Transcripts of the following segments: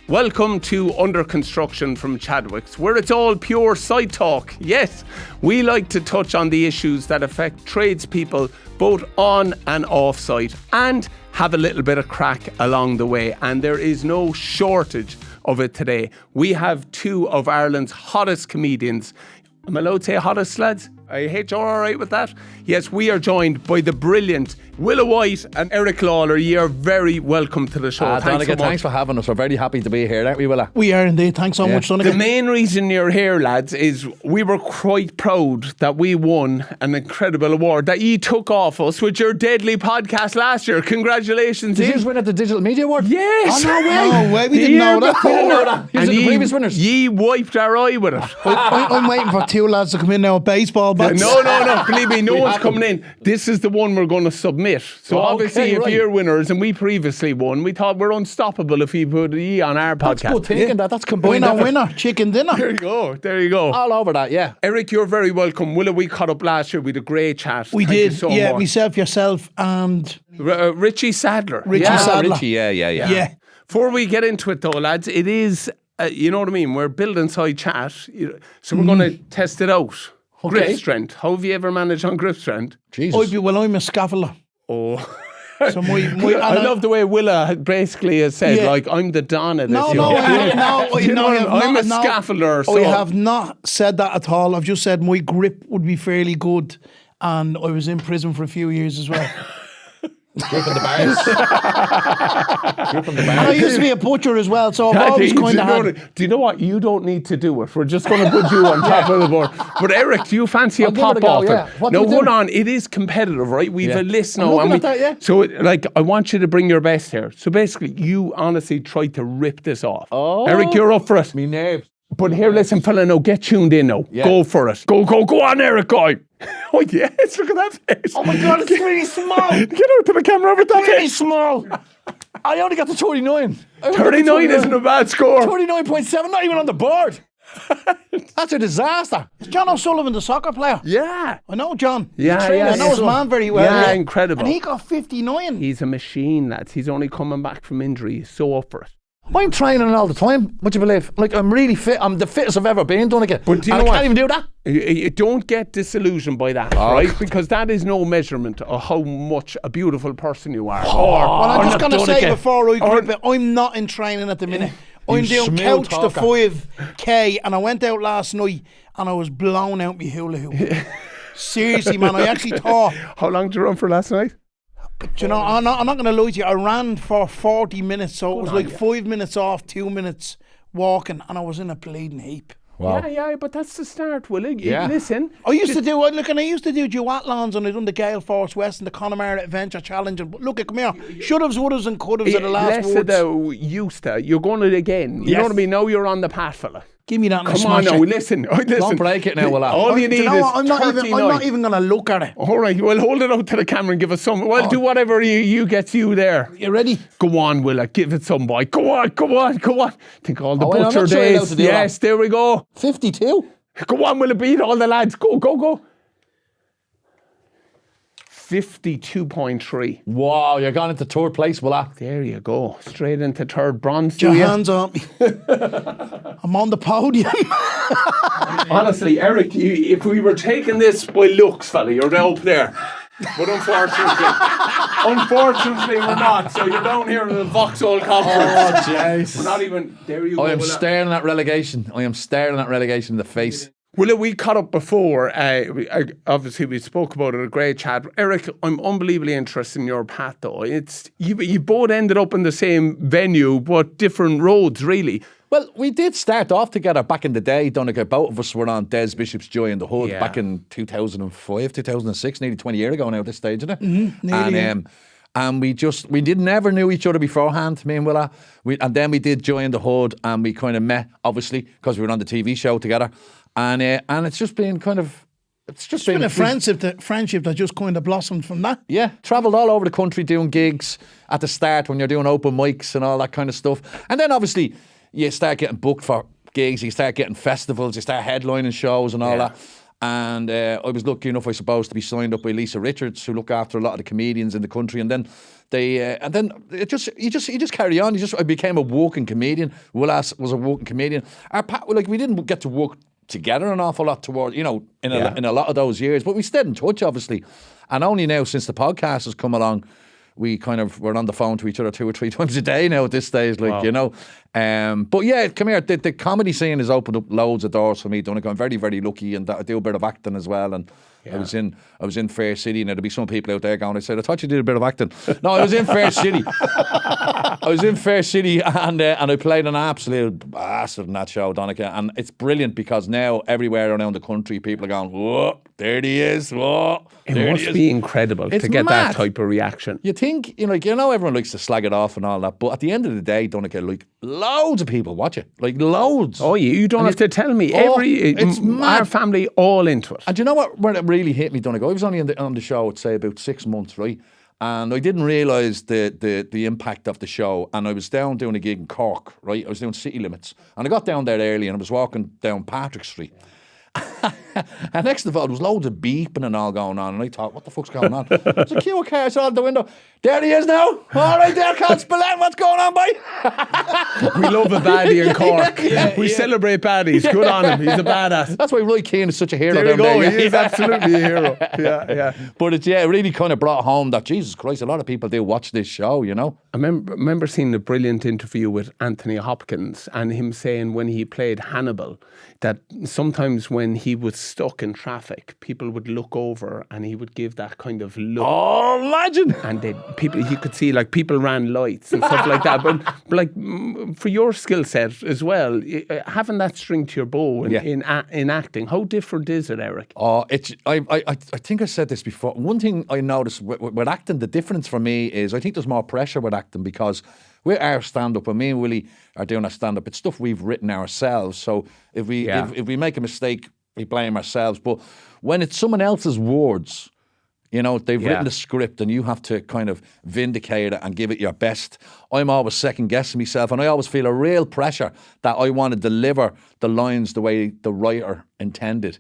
Welcome to Under Construction from Chadwicks, where it's all pure site talk. Yes, we like to touch on the issues that affect tradespeople both on and off site and have a little bit of crack along the way. And there is no shortage of it today. We have two of Ireland's hottest comedians. Am I allowed to say hottest, lads? HR all right with that? Yes, we are joined by the brilliant Willa White and Eric Lalor. You are very welcome to the show. Thanks for having us. We're very happy to be here, aren't we, Willa? We are indeed. Thanks so much, Donncha. The main reason you're here, lads, is we were quite proud that we won an incredible award that you took off us with your deadly podcast last year. Congratulations. Did you win at the Digital Media Award? Yes. Oh, no way. No way. We didn't know that. We didn't know that. These are the previous winners. Ye wiped our eye with it. I'm waiting for two lads to come in now with baseball bats. No. Believe me, no one's coming in. This is the one we're going to submit. So obviously, if you're winners, and we previously won, we thought we're unstoppable if we put ye on our podcast. That's good thinking. That's combined. Winner, chicken dinner. There you go. All over that, yeah. Eric, you're very welcome. Willa, we caught up last year. We had a great chat. We Thank did. you so Yeah, much. myself, yourself, and Richie Sadler. Sadler. Richie, yeah. Before we get into it though, lads, it is, you know what I mean? We're building side chat. So we're going to test it out. Okay. Grip strength. How have you ever managed on grip strength? Jesus. I'm a scaffolder. Oh. So I love the way Willa basically has said, like, I'm the Don of this. I'm a scaffolder. So. I have not said that at all. I've just said my grip would be fairly good, and I was in prison for a few years as well. Gripping the bars. And I used to be a butcher as well, so I've always kind of had... Do you know what? You don't need to do it. We're just going to put you on top of the board. But Eric, do you fancy a pop off? Now, hold on. It is competitive, right? We've a list now. So, I want you to bring your best here. So, basically, you honestly tried to rip this off. Oh. Eric, you're up for it. Me nerves. But here, listen, fella, now get tuned in now. Yeah. Go for it. Go on, Eric, guy. Oh, yes, look at that face. Oh my God, it's really small. Get out to the camera with that Really face. small. I only got to 39. 39 isn't a bad score. 39.7, not even on the board. That's a disaster. Is John O'Sullivan the soccer player? Yeah. I know John. Yeah. I know his man very well. Yeah, incredible. And he got 59. He's a machine, lads. He's only coming back from injury. He's so up for it. I'm training all the time, would you believe? I'm really fit. I'm the fittest I've ever been, Donncha. But do you know I what? can't even do that. You don't get disillusioned by that, right? Because that is no measurement of how much a beautiful person you are. Well, I'm just going to say before I grip it, I'm not in training at the minute. I'm doing couch to 5K, and I went out last night and I was blown out my hula hoop. Seriously, man, I actually thought... How long did you run for last night? Do you know, I'm not going to lie to you. I ran for 40 minutes, so it was 5 minutes off, 2 minutes walking, and I was in a bleeding heap. Wow. Yeah, but that's the start, Will it? Yeah. Listen. I used to do duathlons, and I done the Gale Force West and the Connemara Adventure Challenge. And look, come here. Should'ves, would'ves, and could'ves are the last words. Less of the used to. You're going to it again. You know what I mean? Now you're on the path, fella. Give me that and Come on now, listen. Don't break it now, Willa. All you need is 39. I'm not even going to look at it. All right, well, hold it out to the camera and give us some. Well, do whatever you gets you there. You ready? Go on, Willa. Give it some, boy. Go on. Think all the I'm butcher not sure you're allowed days. to do Yes, that. there we go. 52. Go on, Willa. Beat all the lads. Go. 52.3. Wow, you're gone into third place, Willa. There you go. Straight into third bronze. Put your hands on me. I'm on the podium. Honestly, Eric, if we were taking this by looks, fella, you're up there. But unfortunately, we're not. So you're down here in the Vauxhall Conference. Oh, jeez. We're not even. There you go. I am staring at relegation. I am staring at relegation in the face. Well, we caught up before. Obviously, we spoke about it. A great chat. Eric, I'm unbelievably interested in your path, though. It's you both ended up in the same venue, but different roads, really. Well, we did start off together back in the day, Donncha. Both of us were on Des Bishop's Joy in the Hood back in 2005, 2006, nearly 20 years ago now at this stage, isn't it? Mm-hmm, and we never knew each other beforehand, me and Willa. And then we did Joy in the Hood, and we kind of met, obviously, because we were on the TV show together. And it's just been kind of... It's been a friendship that just kind of blossomed from that. Yeah, travelled all over the country doing gigs at the start when you're doing open mics and all that kind of stuff. And then, obviously, you start getting booked for gigs, you start getting festivals, you start headlining shows and all that. And I was lucky enough, I suppose, to be signed up by Lisa Richards, who look after a lot of the comedians in the country. And then you just carry on. I became a walking comedian. Willas was a walking comedian. We didn't get to work together an awful lot towards, in a lot of those years, but we stayed in touch, obviously. And only now, since the podcast has come along, we're on the phone to each other 2 or 3 times a day now at this stage, But yeah, come here. The comedy scene has opened up loads of doors for me, Donncha. I'm very, very lucky, and I do a bit of acting as well. And I was in Fair City. Now there'll be some people out there going, I thought you did a bit of acting. No, I was in Fair City. and I played an absolute bastard in that show, Donncha. And it's brilliant because now everywhere around the country, people are going, whoa, there he is, whoa. It must be incredible to get that type of reaction. You think, everyone likes to slag it off and all that, but at the end of the day, Donncha, loads of people watch it. Loads. Oh, you don't have to tell me. It's our family all into it. And do you know what? When it really hit me, Donncha, I was only on the show, I'd say about 6 months, right? And I didn't realise the impact of the show. And I was down doing a gig in Cork, right? I was doing City Limits. And I got down there early and I was walking down Patrick Street. And next of all, there was loads of beeping and all going on. And I thought, what the fuck's going on? There's a queue of cars out the window. There he is now. All right there, Con Spillane. What's going on, boy? We love a baddie in Cork. We celebrate baddies. Good on him. He's a badass. That's why Roy Keane is such a hero. There you down go. there. He is absolutely a hero. Yeah. But it really kind of brought home that, Jesus Christ, a lot of people do watch this show, I remember seeing a brilliant interview with Anthony Hopkins and him saying when he played Hannibal that sometimes when he was stuck in traffic, people would look over and he would give that kind of look. Oh, imagine! And you could see people ran lights and stuff like that. But for your skill set as well, having that string to your bow in acting, how different is it, Eric? Oh, I think I said this before. One thing I noticed with acting, the difference for me is I think there's more pressure with acting because with our stand-up, when me and Willie are doing our stand-up, it's stuff we've written ourselves. So if we make a mistake, we blame ourselves. But when it's someone else's words, they've written the script and you have to kind of vindicate it and give it your best. I'm always second-guessing myself and I always feel a real pressure that I want to deliver the lines the way the writer intended,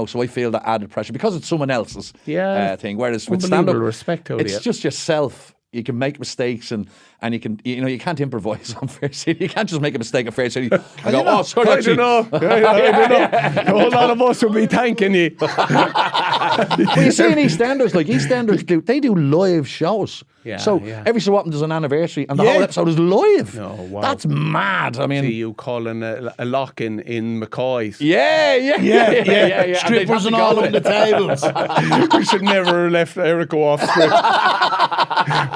So I feel that added pressure because it's someone else's thing. Whereas with stand-up, respect it's just yourself. You can make mistakes and you can, you can't improvise on Fair City. You can't just make a mistake on Fair City. I go, oh, sorry, I don't know. A whole lot of us will be thanking you. But you see in EastEnders, they do live shows. Every so often there's an anniversary and the whole episode is live. Oh, wow. That's mad. I mean, see you calling a lock in McCoy's. Yeah. Strippers and all on the tables. We should never have left Eric go off script.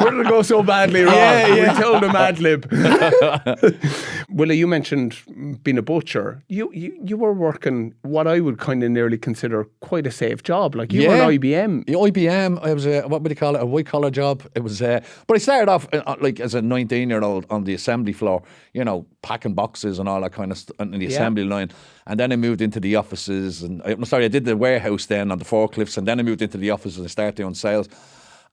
Where did it go so badly wrong? We told him ad lib. Willa, you mentioned being a butcher. You were working what I would kind of nearly consider quite a safe job. Like you were an IBM. IBM, I was what would you call it? A white collar job. It was, but I started off as a 19-year-old on the assembly floor, packing boxes and all that kind of stuff on the assembly line. And then I moved into the offices and I did the warehouse then on the forklifts, and then I moved into the offices and started doing sales.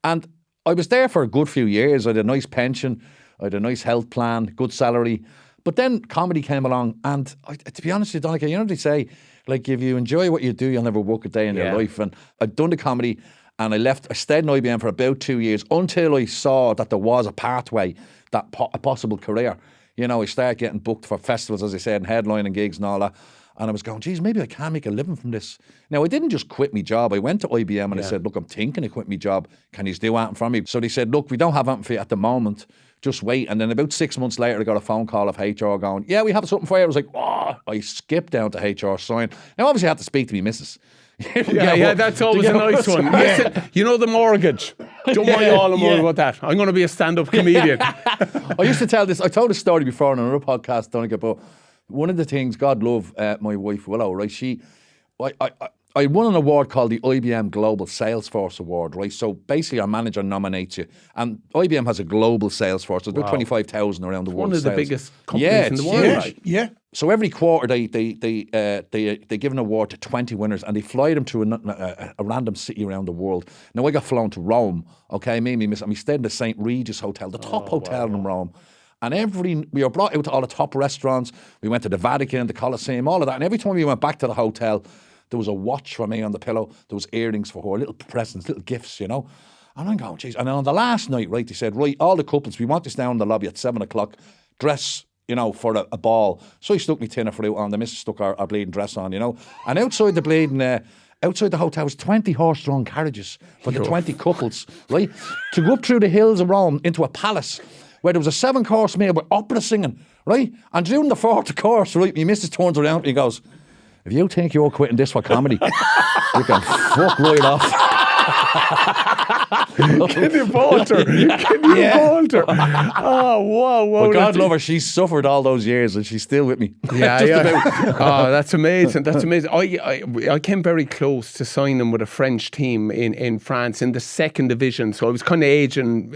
And I was there for a good few years. I had a nice pension, I had a nice health plan, good salary. But then comedy came along, and to be honest with you, Donncha, they say, if you enjoy what you do, you'll never work a day in your life. And I'd done the comedy, and I stayed in IBM for about 2 years until I saw that there was a pathway, a possible career. I started getting booked for festivals, as I said, and headlining gigs and all that. And I was going, geez, maybe I can make a living from this. Now, I didn't just quit my job. I went to IBM and I said, look, I'm thinking of quitting my job. Can you do anything for me? So they said, look, we don't have anything for you at the moment. Just wait. And then about 6 months later, I got a phone call of HR going, yeah, we have something for you. I was like, oh, I skipped down to HR sign. Now, obviously, I had to speak to me missus. That's always a nice one. Listen, the mortgage. Don't worry all about that. I'm going to be a stand-up comedian. I used to tell this. I told this story before on another podcast, Donncha, but one of the things, God love my wife Willow, right? I won an award called the IBM Global Salesforce Award, right? So basically our manager nominates you, and IBM has a global sales force. There's about 25,000 around the world. One of the biggest companies in the world, right? Yeah. So every quarter they give an award to 20 winners, and they fly them to a random city around the world. Now I got flown to Rome, okay? We stayed in the St. Regis Hotel, the top hotel in Rome. And we were brought out to all the top restaurants. We went to the Vatican, the Colosseum, all of that. And every time we went back to the hotel, There was a watch for me on the pillow. There was earrings for her, little presents, little gifts, you know. And I'm going, geez. And then on the last night, right, they said, right, all the couples, we want this down in the lobby at 7 o'clock. Dress, you know, for a ball. So I stuck my tin of fruit on. The missus stuck our bleeding dress on, you know. And outside the bleeding... outside the hotel was 20 horse-drawn carriages for the 20 couples, right? To go up through the hills of Rome into a palace where there was a 7-course meal with opera singing, right? And during the 4th course, right, my missus turns around and he goes, if you think you're quitting this for comedy, you can fuck right off. Can you falter? Can you falter? Oh, wow. But God love her, she suffered all those years and she's still with me. Yeah. Oh, that's amazing. That's amazing. I came very close to signing with a French team in France in the 2nd division. So I was kind of aging,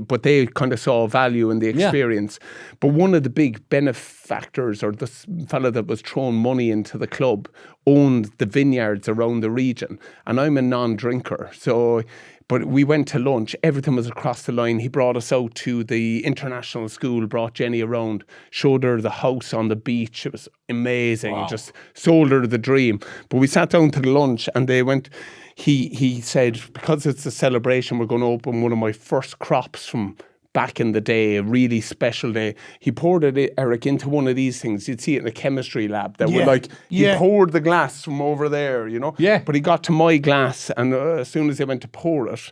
but they kind of saw value in the experience. Yeah. But one of the big benefactors, or the fella that was throwing money into the club, owned the vineyards around the region. And I'm a non-drinker. But we went to lunch. Everything was across the line. He brought us out to the international school, brought Jenny around, showed her the house on the beach. It was amazing. Wow. Just sold her the dream. But we sat down to the lunch and they went, he said, because it's a celebration, we're going to open one of my first crops from back in the day, a really special day. He poured it, Eric, into one of these things. You'd see it in a chemistry lab. That were like, he poured the glass from over there, you know? Yeah. But he got to my glass, and as soon as he went to pour it,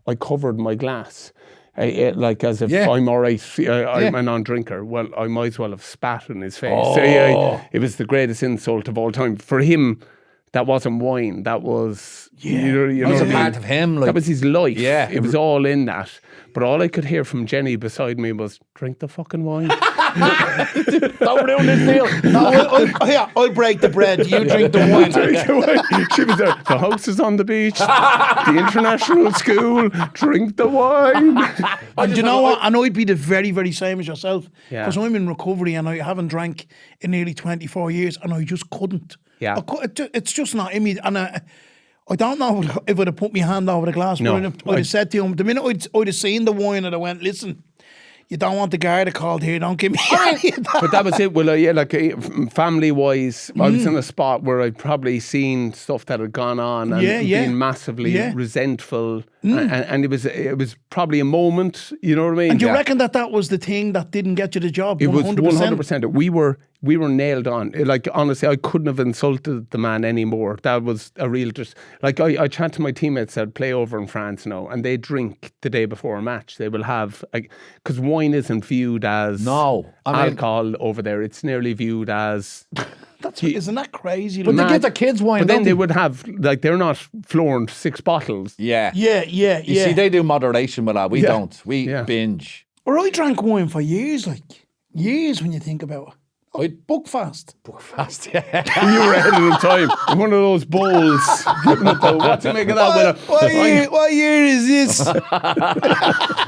I covered my glass. Like as if I'm all right, I'm a non-drinker. Well, I might as well have spat in his face. Oh. So, it was the greatest insult of all time. For him, that wasn't wine. That was, you know that was a part of him. Like, that was his life. Yeah. It was all in that. But all I could hear from Jenny beside me was, drink the fucking wine. Don't ruin this deal. No, I'll break the bread. You drink the wine. Drink the wine. She was there. The house is on the beach. The international school. Drink the wine. And you know what? And I'd be the very, very same as yourself. Because I'm in recovery and I haven't drank in nearly 24 years and I just couldn't. Yeah. It's just not in me. And I don't know if I'd have put my hand over the glass, but I'd have said to him, the minute I'd have seen the wine and I went, listen, you don't want the guard called here, don't give me any of that. But that was it. Well, family-wise, I was in a spot where I'd probably seen stuff that had gone on and been massively resentful. And it was probably a moment, you know what I mean? And do you reckon that was the thing that didn't get you the job? 100%? It was 100%. We were nailed on. Like, honestly, I couldn't have insulted the man anymore. That was a real I chat to my teammates that play over in France now, and they drink the day before a match. They will have, because wine isn't viewed as alcohol over there. It's nearly viewed as... Isn't that crazy? But they give the kids wine. But then they would have, they're not flooring 6 bottles. Yeah. You see, they do moderation with that. We don't. We binge. Or I drank wine for years, years when you think about it. Buckfast, yeah. You were ahead of the time. One of those bowls. What do you make of that? What year is this?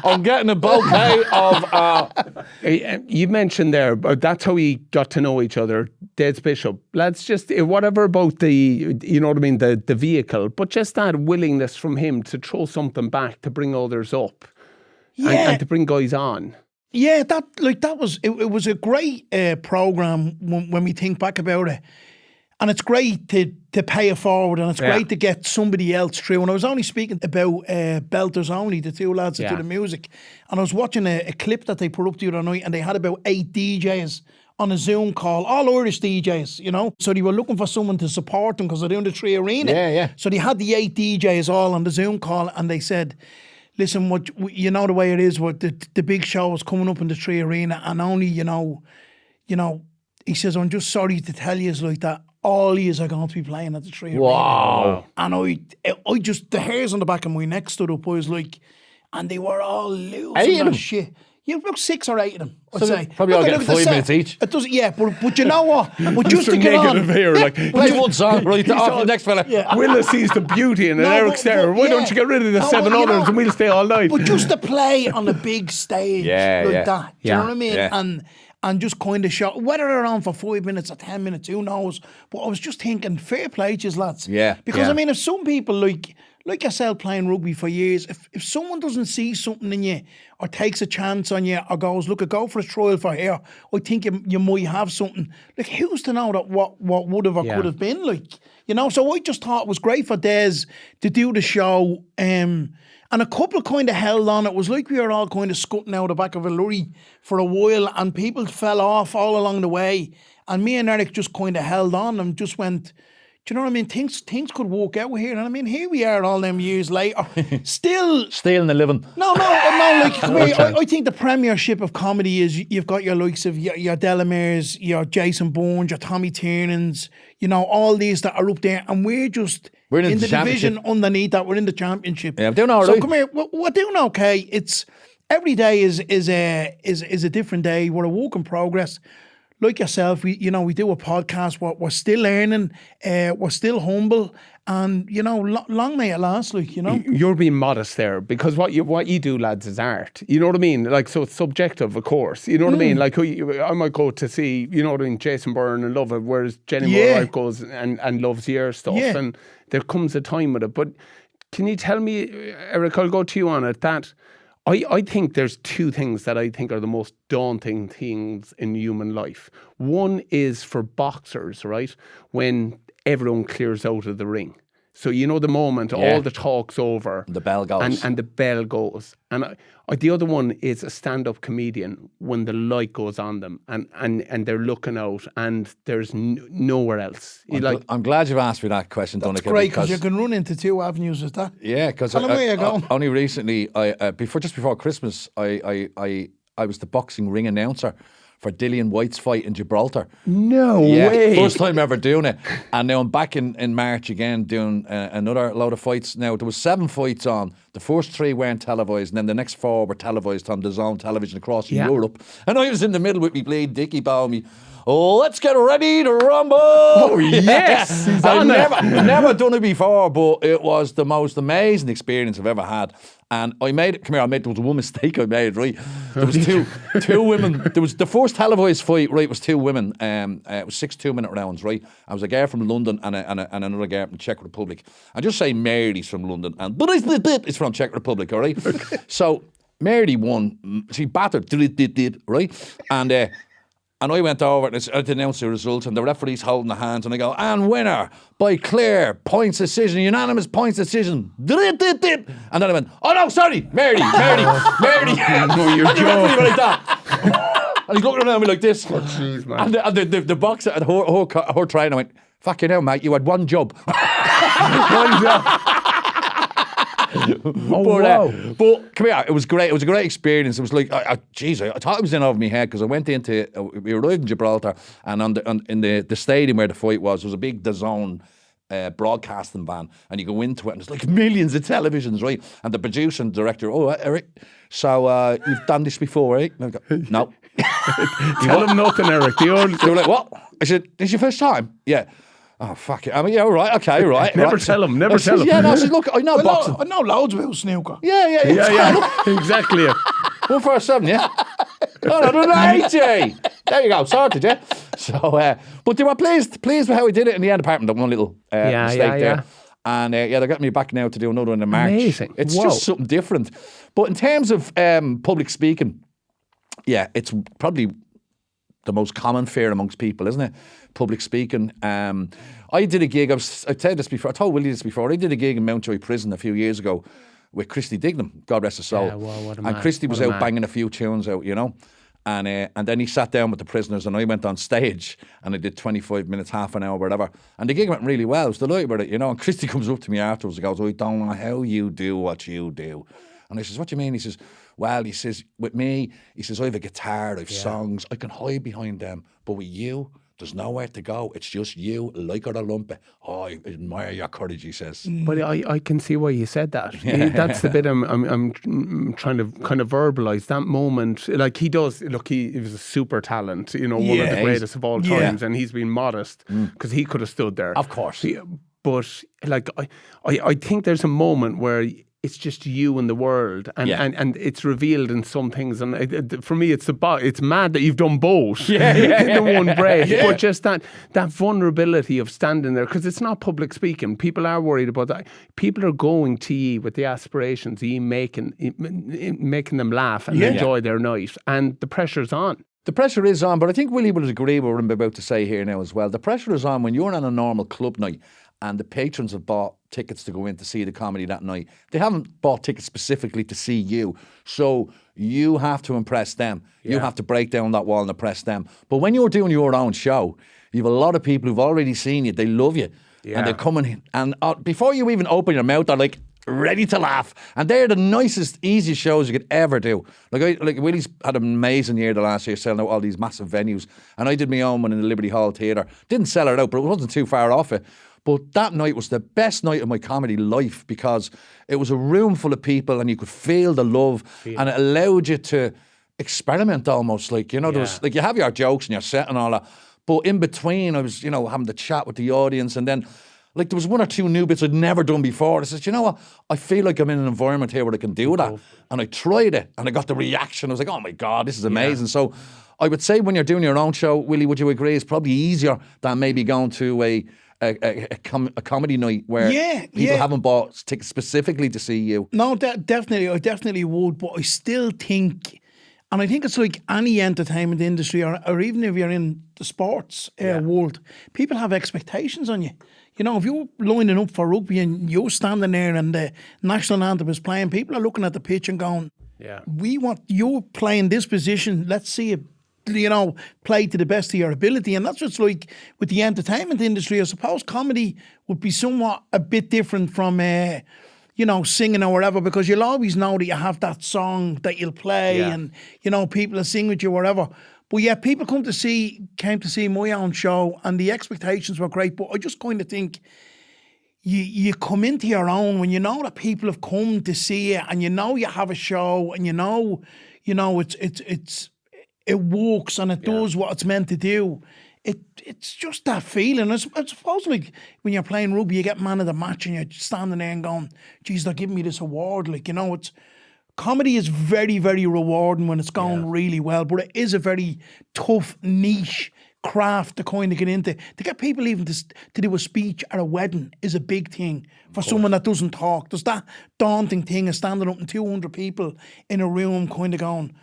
I'm getting a bouquet of... You mentioned there, that's how we got to know each other, Des Bishop. Lads, just whatever about the, you know what I mean, the vehicle, but just that willingness from him to throw something back, to bring others up and to bring guys on. Yeah, that was it was a great program when we think back about it, and it's great to pay it forward, and it's great to get somebody else through. And I was only speaking about Belters Only, the 2 lads that do the music, and I was watching a clip that they put up the other night, and they had about 8 DJs on a Zoom call, all Irish DJs, you know. So they were looking for someone to support them because they're doing the 3 Arena. Yeah. So they had the 8 DJs all on the Zoom call, and they said, listen, you know the way it is, what the big show is coming up in the 3 Arena, and only, you know, he says, I'm just sorry to tell you like that all yous are going to be playing at the 3 Arena. Wow. And I just, the hairs on the back of my neck stood up. I was like, and they were all losing that shit. Yeah, about 6 or 8 of them, I'd say. Probably all getting 5 minutes each. It doesn't, but you know what? But just to get on. Here, play one song, right? Off the next fella. Yeah. Willa sees the beauty in Eric's there. Why don't you get rid of the 7 others and we'll stay all night? But just to play on a big stage like that. Do you know what I mean? Yeah. And just kind of show, whether they're on for 5 minutes or 10 minutes, who knows? But I was just thinking, fair play to you lads. Yeah. Because I mean, if some people like like yourself playing rugby for years, if someone doesn't see something in you or takes a chance on you or goes, look, go for a trial for here, I think you might have something. Like, who's to know that what would have or could have been, like, you know? So I just thought it was great for Des to do the show. And a couple kind of held on. It was like we were all kind of scutting out the back of a lorry for a while, and people fell off all along the way. And me and Eric just kind of held on and just went, do you know what I mean? Things could work out here. And I mean, here we are all them years later. Still in the living. No, like, come here, I think the premiership of comedy is you've got your likes of your Delameres, your Jason Bourne, your Tommy Tiernans, you know, all these that are up there. And we're in the division underneath that. We're in the championship. Yeah, I'm doing all right. So come here, we're doing okay. It's every day is a different day. We're a work in progress. Like yourself, we do a podcast. We're still learning. We're still humble, and long may it last. Like, you're being modest there, because what you do, lads, is art. You know what I mean? Like, so it's subjective, of course. You know what I mean? Like, I might go to see, you know what I mean, Jason Byrne and love it, whereas Jenny Moore goes and loves your stuff, and there comes a time with it. But can you tell me, Eric? I'll go to you on it. That. I think there's two things that I think are the most daunting things in human life. One is for boxers, right? When everyone clears out of the ring. So you know the moment all the talk's over. The bell goes. And the bell goes. And the other one is a stand-up comedian when the light goes on them and they're looking out and there's nowhere else. I'm glad you've asked me that question, Donncha. That's great, because you can run into two avenues with that. Yeah, because only recently, just before Christmas, I was the boxing ring announcer for Dillian White's fight in Gibraltar. No way. First time ever doing it. And now I'm back in March again doing another load of fights. Now, there was 7 fights on. The first 3 weren't televised, and then the next 4 were televised on DAZN television across Europe. And I was in the middle with me bleed Dickie Bowie. Oh, let's get ready to rumble. Oh, yes. I've never done it before, but it was the most amazing experience I've ever had. And I made it, there was one mistake I made, right? There was two women. There was the first televised fight, right, was 2 women. It was 6 2-minute rounds, right? I was a girl from London and another girl from the Czech Republic. I just say Mary's from London and it's from Czech Republic, all right? So Mary won. She battered, right? And I went over and I announced the results, and the referee's holding the hands, and I go, and winner by clear points decision, unanimous points decision. And then I went, oh no, sorry, Mary. No, you're and the referee went like that. And he's looking around me like this. Oh, jeez, man. And the boxer and her trainer went, fucking hell, mate, you had one job. One job. But come here, it was great. It was a great experience. It was like, I thought it was in over my head, because I went into, we arrived in Gibraltar, and in the stadium where the fight was, there was a big DAZN broadcasting van, and you go into it, and there's like millions of televisions, right? And the producer and director, Eric, so you've done this before, right? And I go, no. Tell him nothing, Eric. They were like, what? I said, this is your first time? Yeah. Oh, fuck it. I mean, yeah, all right, okay, right. Never tell him. Yeah, no, I said, look, I know boxing. I know loads about snooker. Yeah. Exactly. 1 for 7, yeah? 180. There you go, sorted, yeah? So, but they were pleased with how we did it in the end, apart from that one little mistake there. And they're getting me back now to do another one in March. Amazing. It's just something different. But in terms of public speaking, yeah, it's probably the most common fear amongst people, isn't it? Public speaking. I did a gig, I told Willie this before, I did a gig in Mountjoy Prison a few years ago with Christy Dignam, God rest her soul. Yeah, what a man. And Christy was out banging a few tunes out, you know. And then he sat down with the prisoners, and I went on stage, and I did 25 minutes, half an hour, whatever. And the gig went really well. I was delighted with it, you know. And Christy comes up to me afterwards and goes, I don't know how you do what you do. And I says, what do you mean? He says, well, he says, with me, he says, I have a guitar, I have songs, I can hide behind them. But with you, there's nowhere to go. It's just you, like or a lumpy. Oh, I admire your courage, he says. But I can see why you said that. That's the bit I'm trying to kind of verbalise that moment. Like, he does, look, he was a super talent, you know, one of the greatest of all times, and he's been modest, because he could have stood there. Of course. But, like, I think there's a moment where it's just you and the world, and it's revealed in some things. And for me, it's mad that you've done both in the one breath. Yeah. But just that vulnerability of standing there, because it's not public speaking. People are worried about that. People are going to ye with the aspirations, ye making them laugh and enjoy their night, and the pressure's on. The pressure is on, but I think Willie will agree with what I'm about to say here now as well. The pressure is on when you're on a normal club night and the patrons have bought tickets to go in to see the comedy that night. They haven't bought tickets specifically to see you. So you have to impress them. Yeah. You have to break down that wall and impress them. But when you're doing your own show, you have a lot of people who've already seen you. They love you. Yeah. And they're coming, and before you even open your mouth, they're like, ready to laugh. And they're the nicest, easiest shows you could ever do. Like Willie's had an amazing year the last year, selling out all these massive venues. And I did my own one in the Liberty Hall Theatre. Didn't sell it out, but it wasn't too far off it. But that night was the best night of my comedy life because it was a room full of people and you could feel the love and it allowed you to experiment almost. Like, there was, like, you have your jokes and your set and all that. But in between, I was, having to chat with the audience, and then like there was one or two new bits I'd never done before. I said, you know what? I feel like I'm in an environment here where I can do that. And I tried it and I got the reaction. I was like, oh my God, this is amazing. So I would say when you're doing your own show, Willie, would you agree, it's probably easier than maybe going to a comedy night where people haven't bought tickets specifically to see you? No, definitely. I definitely would. But I still think, and I think it's like any entertainment industry or even if you're in the sports world, people have expectations on you. If you're lining up for rugby and you're standing there and the national anthem is playing, people are looking at the pitch and going, we want you playing this position. Let's see it, play to the best of your ability. And that's what's like with the entertainment industry. I suppose comedy would be somewhat a bit different from, singing or whatever, because you'll always know that you have that song that you'll play and, people will sing with you or whatever. But yeah, people came to see my own show and the expectations were great. But I just kind of think you come into your own when you know that people have come to see you and you have a show and it works and it does what it's meant to do. It's just that feeling. I suppose like when you're playing rugby, you get man of the match and you're standing there and going, geez, they're giving me this award. Like, comedy is very, very rewarding when it's going really well, but it is a very tough niche craft to kind of get into. To get people even to do a speech at a wedding is a big thing for someone that doesn't talk. There's that daunting thing of standing up and 200 people in a room kind of going,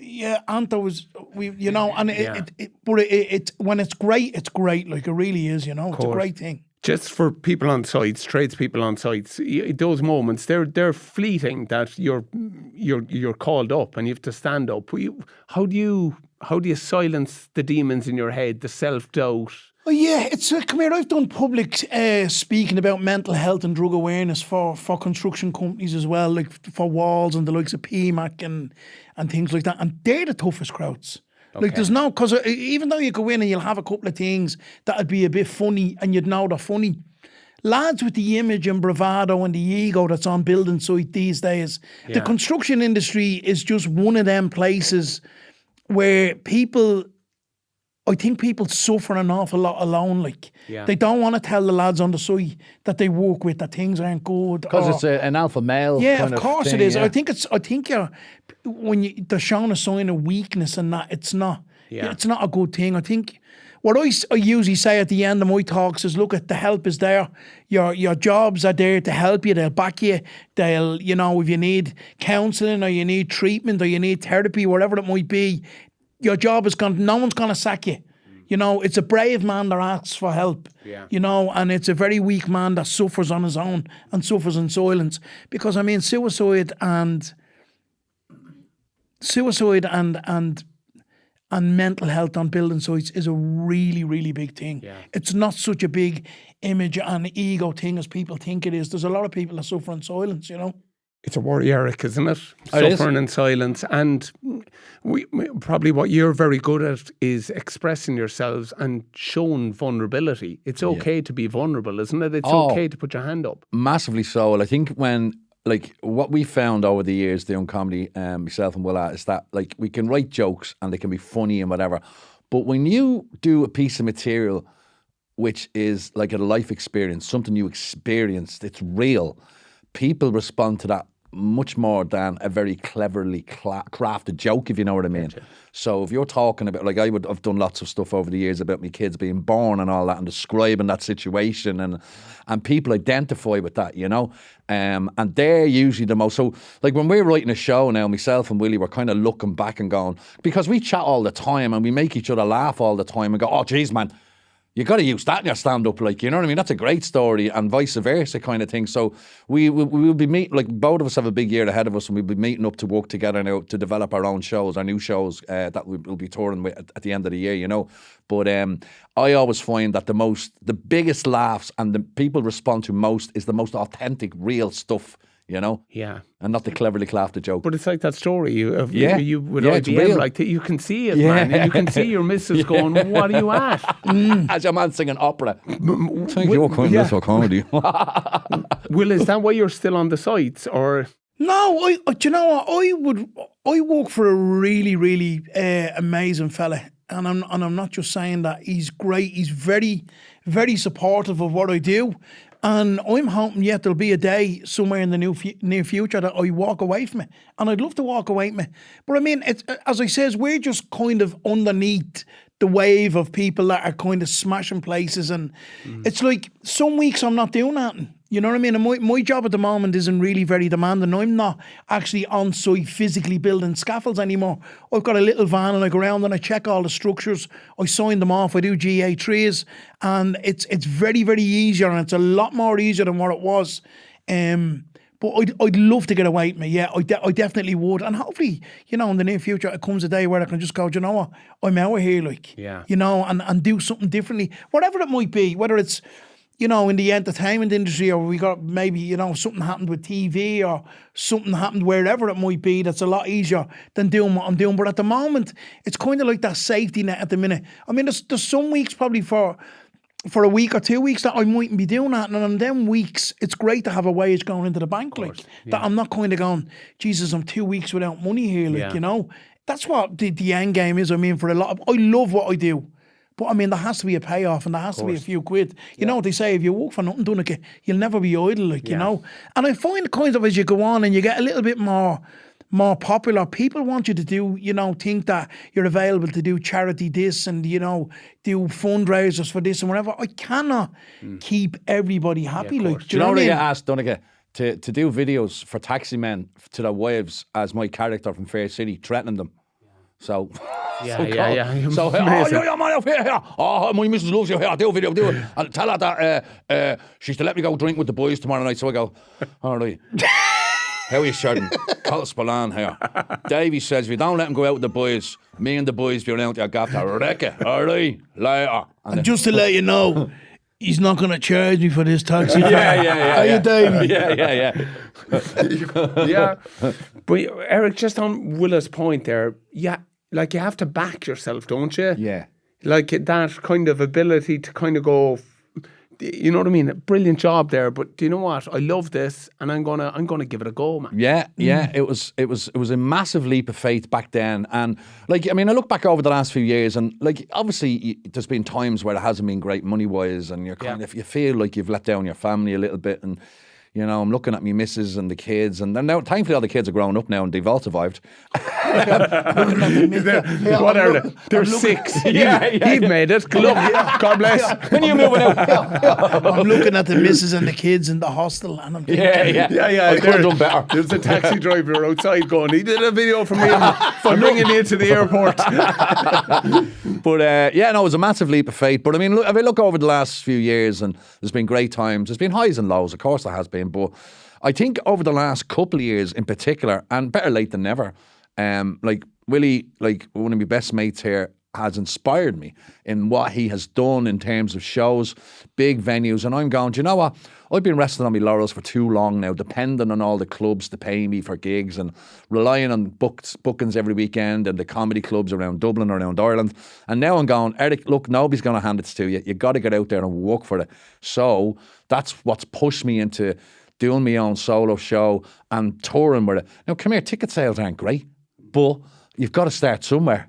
Anta was, but when it's great, like it really is, it's a great thing. Just for people on sites, tradespeople on sites, those moments, they're fleeting that you're called up and you have to stand up. How do you silence the demons in your head, the self-doubt? Oh yeah, it's come here. I've done public speaking about mental health and drug awareness for construction companies as well, like for Walls and the likes of PMAC and things like that. And they're the toughest crowds. Okay. Like there's no, because even though you go in and you'll have a couple of things that'll be a bit funny and you'd know they're funny, lads with the image and bravado and the ego that's on building site these days, the construction industry is just one of them places where I think people suffer an awful lot alone. Like they don't want to tell the lads on the site that they work with that things aren't good. Because it's an alpha male. Yeah, kind of course thing, it is. Yeah. I think they're showing a sign of weakness and that it's not a good thing. I think what I usually say at the end of my talks is, look, the help is there. Your jobs are there to help you. They'll back you. They'll, if you need counselling or you need treatment or you need therapy, whatever it might be, your job is gone. No one's going to sack you. It's a brave man that asks for help, and it's a very weak man that suffers on his own and suffers in silence. Because, suicide and mental health on building sites is a really, really big thing. Yeah. It's not such a big image and ego thing as people think it is. There's a lot of people that suffer in silence, It's a worry, Eric, isn't it? Suffering in silence. And we probably what you're very good at is expressing yourselves and showing vulnerability. It's okay to be vulnerable, isn't it? It's okay to put your hand up. Massively so. Well, I think what we found over the years doing comedy, myself and Willa, is that we can write jokes and they can be funny and whatever. But when you do a piece of material which is like a life experience, something you experienced, it's real, people respond to that much more than a very cleverly crafted joke, if you know what I mean. Gotcha. So if you're talking about, like I've done lots of stuff over the years about my kids being born and all that and describing that situation and people identify with that, you know. And they're usually the most, so like when we're writing a show now, myself and Willie, we're kind of looking back and going, because we chat all the time and we make each other laugh all the time and go, oh geez man, you got to use that in your stand-up, like, you know what I mean? That's a great story, and vice versa kind of thing. So we will be meeting, like both of us have a big year ahead of us, and we'll be meeting up to work together now to develop our own shows, our new shows that we'll be touring with at the end of the year, you know. But I always find that the biggest laughs and the people respond to most is the most authentic, real stuff, you know? Yeah. And not the cleverly crafted joke. But it's like that story you with it's IBM, real. like you can see it, man. And you can see your missus going, what are you at? As your man singing opera. Thank you, for comedy. Will, is that why you're still on the sites, or? No, do you know what? I work for a really, really amazing fella. And I'm not just saying that. He's great. He's very, very supportive of what I do. And I'm hoping yet there'll be a day somewhere in the near future that I walk away from it. And I'd love to walk away from it. But I mean, it's, as I says, we're just kind of underneath the wave of people that are kind of smashing places. And it's like some weeks I'm not doing nothing. You know what I mean? And my job at the moment isn't really very demanding. I'm not actually on site physically building scaffolds anymore. I've got a little van and I go around and I check all the structures. I sign them off. I do GA3s, and it's very, very easier, and it's a lot more easier than what it was. But I'd love to get away with me. Yeah, I definitely would. And hopefully, you know, in the near future, it comes a day where I can just go, do you know what? I'm out of here, like, you know, and do something differently. Whatever it might be, whether it's, you know, in the entertainment industry, or we got maybe, you know, something happened with TV, or something happened wherever it might be, that's a lot easier than doing what I'm doing. But at the moment, it's kind of like that safety net at the minute. I mean, there's some weeks probably for a week or 2 weeks that I mightn't be doing that. And on them weeks, it's great to have a wage going into the bank, like, that I'm not kind of going, Jesus, I'm 2 weeks without money here, like, you know. That's what the end game is. I mean, for a lot of, I love what I do. But I mean, there has to be a payoff, and there has to be a few quid. You know what they say, if you work for nothing, Donncha, you'll never be idle, like, you know. And I find kind of as you go on and you get a little bit more popular, people want you to do, you know, think that you're available to do charity this and, you know, do fundraisers for this and whatever. I cannot keep everybody happy, like, do you know what I mean? get asked, Donncha, to do videos for taxi men to their wives as my character from Fair City, threatening them. So... So, my missus loves you. Here, do a video, do it. I'll tell her that she's to let me go drink with the boys tomorrow night. So I go, all right. How are you, Sheridan? Call Spillane here. Davey says, if you don't let him go out with the boys, me and the boys be around your gaff to wreck it. All right, later. And just to let you know, he's not going to charge me for this taxi. Yeah. Are you, Davey? Yeah. But Eric, just on Willa's point there, like, you have to back yourself, don't you? Yeah. Like, that kind of ability to kind of go, you know what I mean? Brilliant job there, but do you know what? I love this, and I'm gonna give it a go, man. Yeah. It was a massive leap of faith back then, and like, I mean, I look back over the last few years, and like, obviously, there's been times where it hasn't been great money wise, and you're kind of, you feel like you've let down your family a little bit, and. You know, I'm looking at me missus and the kids, and now, thankfully, all the kids are grown up now, and they've all survived. What are they? They're 6. You've made it. Good luck. God bless. When are you moving out? I'm looking at the missus and the kids in the hostel, and I'm thinking, I could have done better. There's a taxi driver outside going, he did a video for me for bringing me to the airport. But no, it was a massive leap of faith. But I mean, if I look over the last few years, and there's been great times, there's been highs and lows, of course there has been. But I think over the last couple of years in particular, and better late than never, like Willie, like one of my best mates here, has inspired me in what he has done in terms of shows, big venues, and I'm going, do you know what? I've been resting on my laurels for too long now, depending on all the clubs to pay me for gigs and relying on bookings every weekend and the comedy clubs around Dublin, around Ireland. And now I'm going, Eric, look, nobody's going to hand it to you. You got to get out there and work for it. So that's what's pushed me into doing my own solo show and touring with it. Now, come here, ticket sales aren't great, but you've got to start somewhere.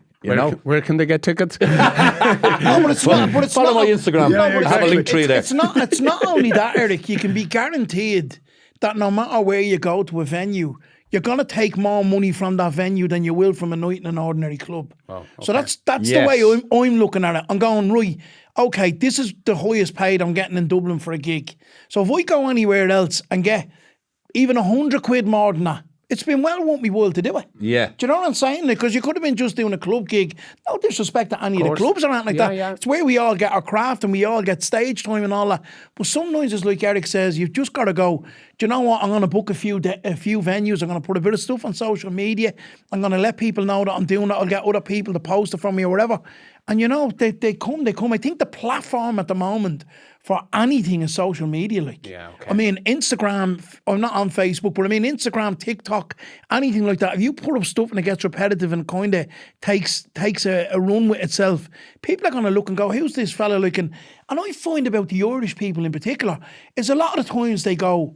Where can they get tickets? No, but it's not. Follow my Instagram. Yeah, exactly. I have a link tree there. It's not only that, Eric. You can be guaranteed that no matter where you go to a venue, you're going to take more money from that venue than you will from a night in an ordinary club. Oh, okay. So that's the way I'm looking at it. I'm going, right, okay, this is the highest paid I'm getting in Dublin for a gig. So if I go anywhere else and get even 100 quid more than that, it's been well worth me while to do it. Yeah. Do you know what I'm saying? Because you could have been just doing a club gig. No disrespect to any of the clubs or anything like that. Yeah. It's where we all get our craft and we all get stage time and all that. But sometimes it's like Eric says, you've just got to go, do you know what? I'm going to book a few venues. I'm going to put a bit of stuff on social media. I'm going to let people know that I'm doing it. I'll get other people to post it from me or whatever. And you know, they come. I think the platform at the moment for anything is social media. Like, I mean, Instagram, I'm not on Facebook, but I mean, Instagram, TikTok, anything like that. If you put up stuff and it gets repetitive and kind of takes a run with itself, people are going to look and go, who's this fella like? And I find about the Irish people in particular, is a lot of the times they go,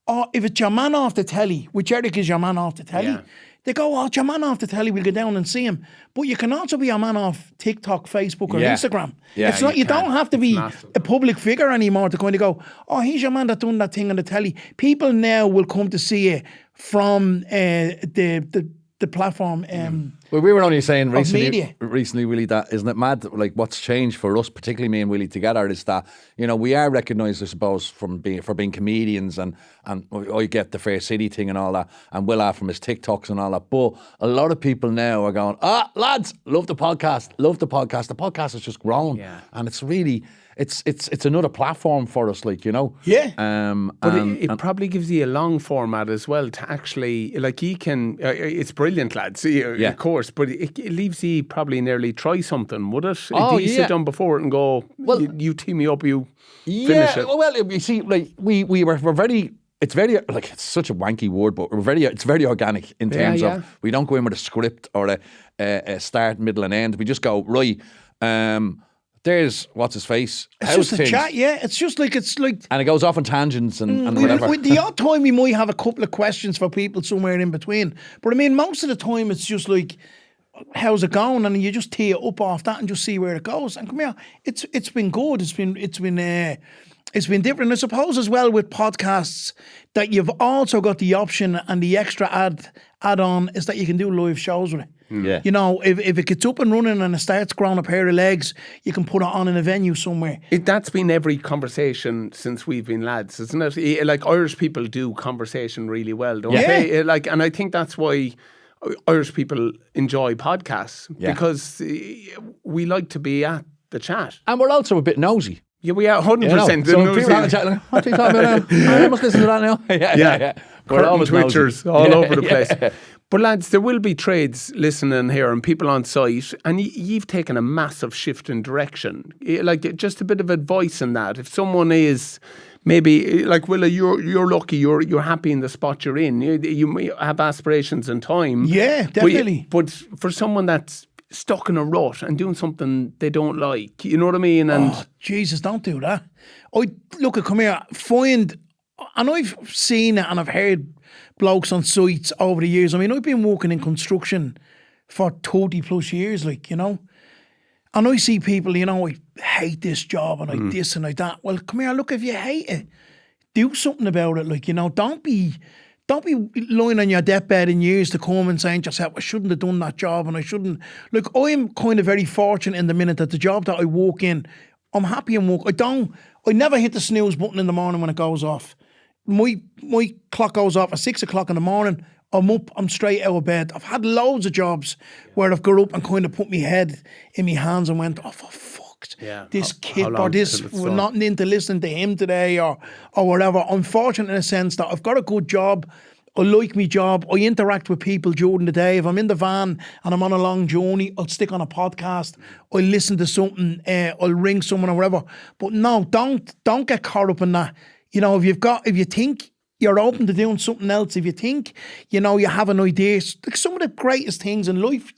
oh, if it's your man off the telly, which Eric is your man off the telly, they go, oh, it's your man off the telly, we'll go down and see him. But you can also be a man off TikTok, Facebook or Instagram. Yeah, it's not, you don't have to be a public figure anymore to kind of go, oh, he's your man that done that thing on the telly. People now will come to see you from the platform. Well, we were only saying recently, Willie, that isn't it mad? Like, what's changed for us, particularly me and Willie together, is that, you know, we are recognised, I suppose, for being comedians, and I get the Fair City thing and all that, and Willa from his TikToks and all that. But a lot of people now are going, lads, love the podcast. The podcast has just grown, and it's really. It's another platform for us, like, you know. Yeah. But it probably gives you a long format as well to actually, like, you can, it's brilliant, lads, of course, but it leaves you probably nearly try something, would it? Do you sit down before it and go, well, you tee me up, you finish it? Well, you see, like, we're very... It's very, like, it's such a wanky word, but it's very organic in terms of, we don't go in with a script or a start, middle and end. We just go, right, there's what's his face. It's just a chat, It's just like, and it goes off on tangents and whatever. The odd time we might have a couple of questions for people somewhere in between. But I mean, most of the time it's just like, how's it going? And you just tee it up off that and just see where it goes. And come here, it's been good. It's been different. I suppose as well with podcasts that you've also got the option and the extra add-on is that you can do live shows with it. Yeah. You know, if it gets up and running and it starts growing a pair of legs, you can put it on in a venue somewhere. That's been every conversation since we've been lads, isn't it? Like, Irish people do conversation really well, don't they? Like, and I think that's why Irish people enjoy podcasts, because we like to be at the chat. And we're also a bit nosy. Yeah, we are 100%. So people are chatting, like, what are you talking about now? I must listen to that now. Yeah. We're always Twitchers all over the place. But lads, there will be trades listening here and people on site, and you've taken a massive shift in direction. Like, just a bit of advice on that. If someone is maybe, like, Willa, you're lucky, you're happy in the spot you're in. You have aspirations in time. Yeah, definitely. But for someone that's stuck in a rut and doing something they don't like, you know what I mean? And Jesus, don't do that. Come here, and I've seen it and I've heard blokes on sites over the years. I mean, I've been working in construction for 30 plus years, like, you know, and I see people, you know, I hate this job and I this and I that. Well, come here, look, if you hate it, do something about it. Like, you know, don't be lying on your deathbed in years to come and saying to yourself, I shouldn't have done that job and I shouldn't. Like, I'm kind of very fortunate in the minute that the job that I walk in, I'm happy in work. I never hit the snooze button in the morning when it goes off. My clock goes off at 6 o'clock in the morning. I'm up, I'm straight out of bed. I've had loads of jobs where I've got up and kind of put my head in my hands and went, oh, for fuck's this kid or this, we're not into listening to him today or whatever. I'm fortunate in a sense that I've got a good job. I like my job. I interact with people during the day. If I'm in the van and I'm on a long journey, I'll stick on a podcast. I'll listen to something. I'll ring someone or whatever. But no, don't get caught up in that. You know, if you think you're open to doing something else, if you think, you know, you have an idea, like some of the greatest things in life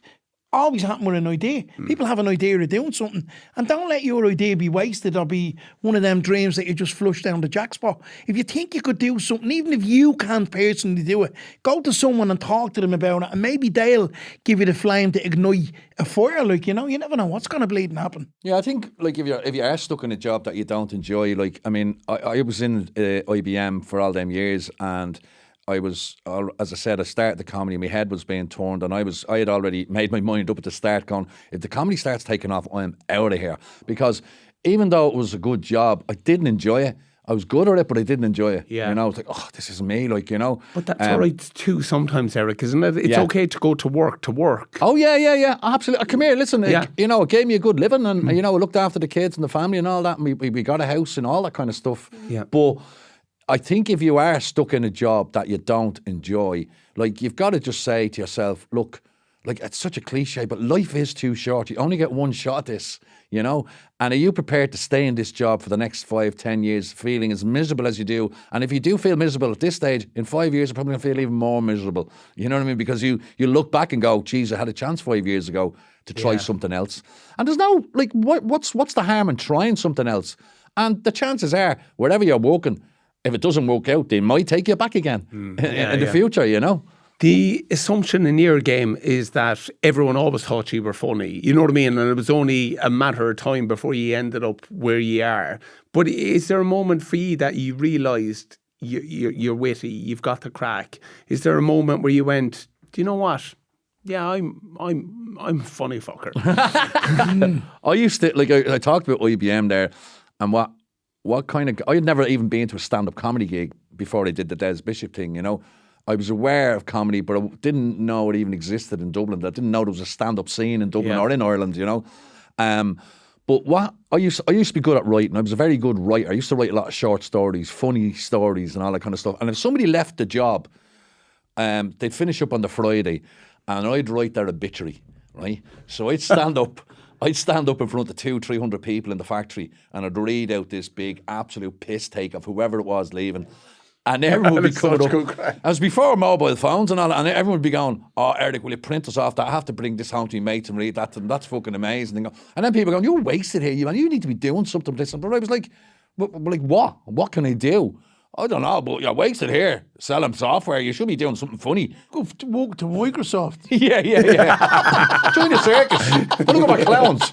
always happen with an idea. People have an idea of doing something, and don't let your idea be wasted or be one of them dreams that you just flush down the jackpot. If you think you could do something, even if you can't personally do it, go to someone and talk to them about it, and maybe they'll give you the flame to ignite a fire. Like, you never know what's going to bleed and happen. Yeah, I think like if you are stuck in a job that you don't enjoy, like I mean, I was in IBM for all them years, and I was, as I said, I started the comedy. My head was being turned, and I had already made my mind up at the start, going, if the comedy starts taking off, I'm out of here. Because even though it was a good job, I didn't enjoy it. I was good at it, but I didn't enjoy it. Yeah. It's like, oh, this isn't me, like, But that's all right too sometimes, Eric, isn't it? It's okay to go to work. Oh, yeah, absolutely. Come here, listen, it gave me a good living, and, I looked after the kids and the family and all that, and we got a house and all that kind of stuff. Yeah. But I think if you are stuck in a job that you don't enjoy, like, you've got to just say to yourself, look, like, it's such a cliche, but life is too short. You only get one shot at this, And are you prepared to stay in this job for the next 5-10 years feeling as miserable as you do? And if you do feel miserable at this stage, in 5 years, you're probably going to feel even more miserable. You know what I mean? Because you look back and go, geez, I had a chance 5 years ago to try something else. And there's no, like, what's the harm in trying something else? And the chances are, wherever you're working, if it doesn't work out, they might take you back again in the future, The assumption in your game is that everyone always thought you were funny. You know what I mean? And it was only a matter of time before you ended up where you are. But is there a moment for you that you realised you're witty, you've got the crack? Is there a moment where you went, do you know what? Yeah, I'm a funny fucker. I used to, like, I talked about IBM there, and what kind of, I had never even been to a stand-up comedy gig before I did the Des Bishop thing, I was aware of comedy, but I didn't know it even existed in Dublin. I didn't know there was a stand-up scene in Dublin or in Ireland, But what I used to be good at writing. I was a very good writer. I used to write a lot of short stories, funny stories, and all that kind of stuff. And if somebody left the job, they'd finish up on the Friday, and I'd write their obituary, right? So I'd stand up. I'd stand up in front of 200-300 people in the factory, and I'd read out this big absolute piss take of whoever it was leaving. And everyone would be coming up. It was before mobile phones and all that, and everyone would be going, oh, Eric, will you print us off that? I have to bring this home to my mates and read that, and that's fucking amazing. And then people going, you're wasted here, man. You need to be doing something with this. But I was like, what? What can I do? I don't know, but you're wasted here selling software. You should be doing something funny. Go to work to Microsoft. Yeah. Join the circus. Look at my clowns.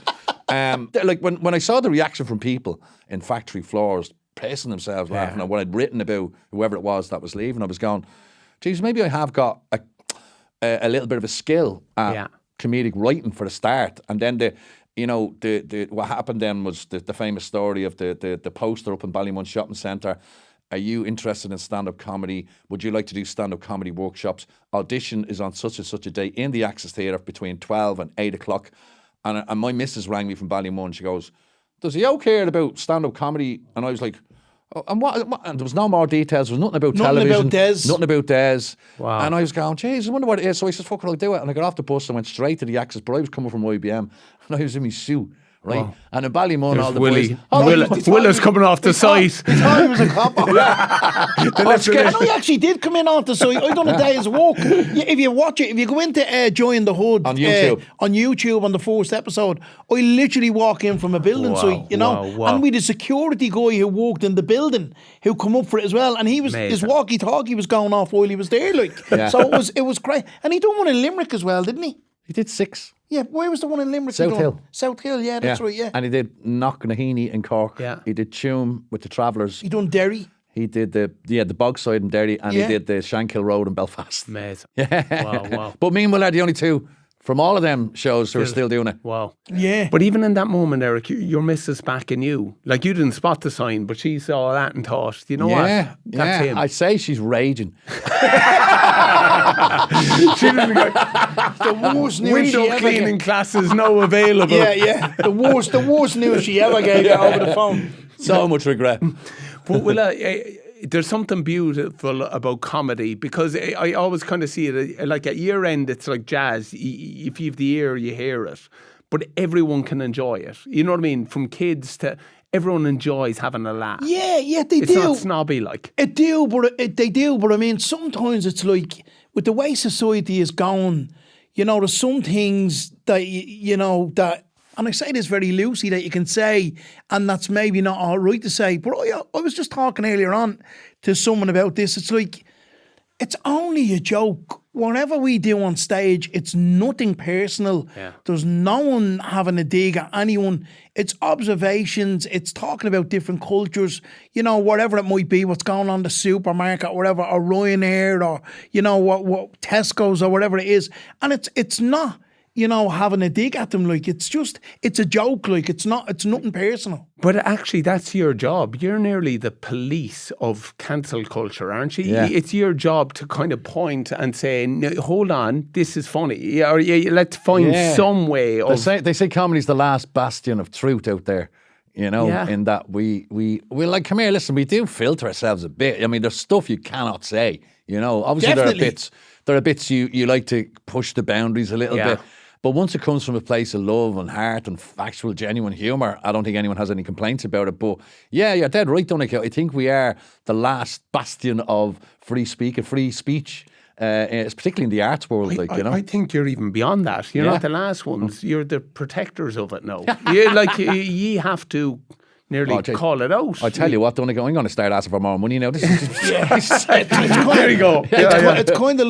Like when I saw the reaction from people in factory floors, pissing themselves laughing at what I'd written about whoever it was that was leaving, I was going, geez, maybe I have got a little bit of a skill at comedic writing for the start. And then the what happened then was the famous story of the poster up in Ballymun shopping centre. Are you interested in stand-up comedy? Would you like to do stand-up comedy workshops? Audition is on such and such a day in the Access Theatre between 12 and 8 o'clock. And my missus rang me from Ballymun. She goes, does he care about stand-up comedy? And I was like, oh, and what? And there was no more details. There was nothing about television. Nothing about Des. Wow. And I was going, geez, I wonder what it is. So I said, fuck it, I'll do it. And I got off the bus and went straight to the Access. But I was coming from IBM, and I was in my suit. Right, wow. And in Ballymun, all the boys. Willa's coming off the site. He thought he was a cuppa. And I actually did come in off the site. I done a day's walk. If you watch it, if you go into Join the Hood on YouTube, on the first episode, I literally walk in from a building site, and we had a security guy who walked in the building who come up for it as well, and he was his walkie-talkie was going off while he was there, So it was great, and he done one in Limerick as well, didn't he? He did 6. Yeah, where was the one in Limerick? South Hill. South Hill, yeah, that's right, yeah. And he did Knocknaheeny in Cork. Yeah. He did Tuam with the Travellers. He done Derry. He did the Bogside in Derry, and he did the Shankill Road in Belfast. Amazing. Yeah. Wow. But me and Will are the only two from all of them shows who are still doing it. Wow. Yeah. But even in that moment, Eric, your missus backing you. Like, you didn't spot the sign, but she saw that and thought, you know what? That's him. I'd say she's raging. She didn't go, the worst news window cleaning classes now available. Yeah. The worst news she ever gave over the phone. So much regret. But Willa, there's something beautiful about comedy, because I always kind of see it like at year end, it's like jazz. If you have the ear, you hear it. But everyone can enjoy it. You know what I mean? From kids to everyone enjoys having a laugh. Yeah, they do. It's not snobby like. They do, but I mean, sometimes it's like, with the way society is going, you know, there's some things that, you know, that, and I say this very loosely, that you can say, and that's maybe not all right to say, but I was just talking earlier on to someone about this. It's like, it's only a joke. Whatever we do on stage, it's nothing personal. Yeah. There's no one having a dig at anyone. It's observations. It's talking about different cultures, you know, whatever it might be, what's going on in the supermarket, whatever, or Ryanair, or, you know, what Tesco's or whatever it is. And it's not, you know, having a dig at them. Like, it's a joke. Like, it's nothing personal. But actually, that's your job. You're nearly the police of cancel culture, aren't you? Yeah. It's your job to kind of point and say, no, hold on, this is funny. Or let's find some way of... They say comedy's the last bastion of truth out there. You know, in that we like, come here, listen, we do filter ourselves a bit. I mean, there's stuff you cannot say, you know. Obviously, there are bits you like to push the boundaries a little bit. But once it comes from a place of love and heart and actual genuine humour, I don't think anyone has any complaints about it. But yeah, you're dead right, Donncha. I think we are the last bastion of free speech, particularly in the arts world. I think you're even beyond that. You're not the last ones. You're the protectors of it now. You have to nearly call it out. I tell you what, Donncha, I'm going to start asking for more money now. This is there you go. It's kind of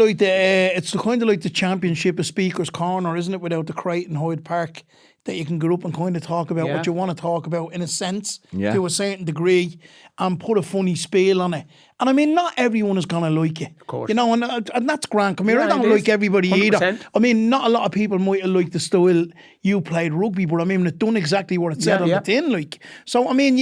like the championship of Speaker's Corner, isn't it? Without the crate in Hyde Park, that you can get up and kind of talk about what you want to talk about, in a sense, to a certain degree, and put a funny spin on it. And I mean, not everyone is going to like it. Of course. You know, and that's grand. Come here, I don't like everybody 100%. Either. I mean, not a lot of people might have liked the style you played rugby, but I mean, it done exactly what it said on the tin. Like, so I mean,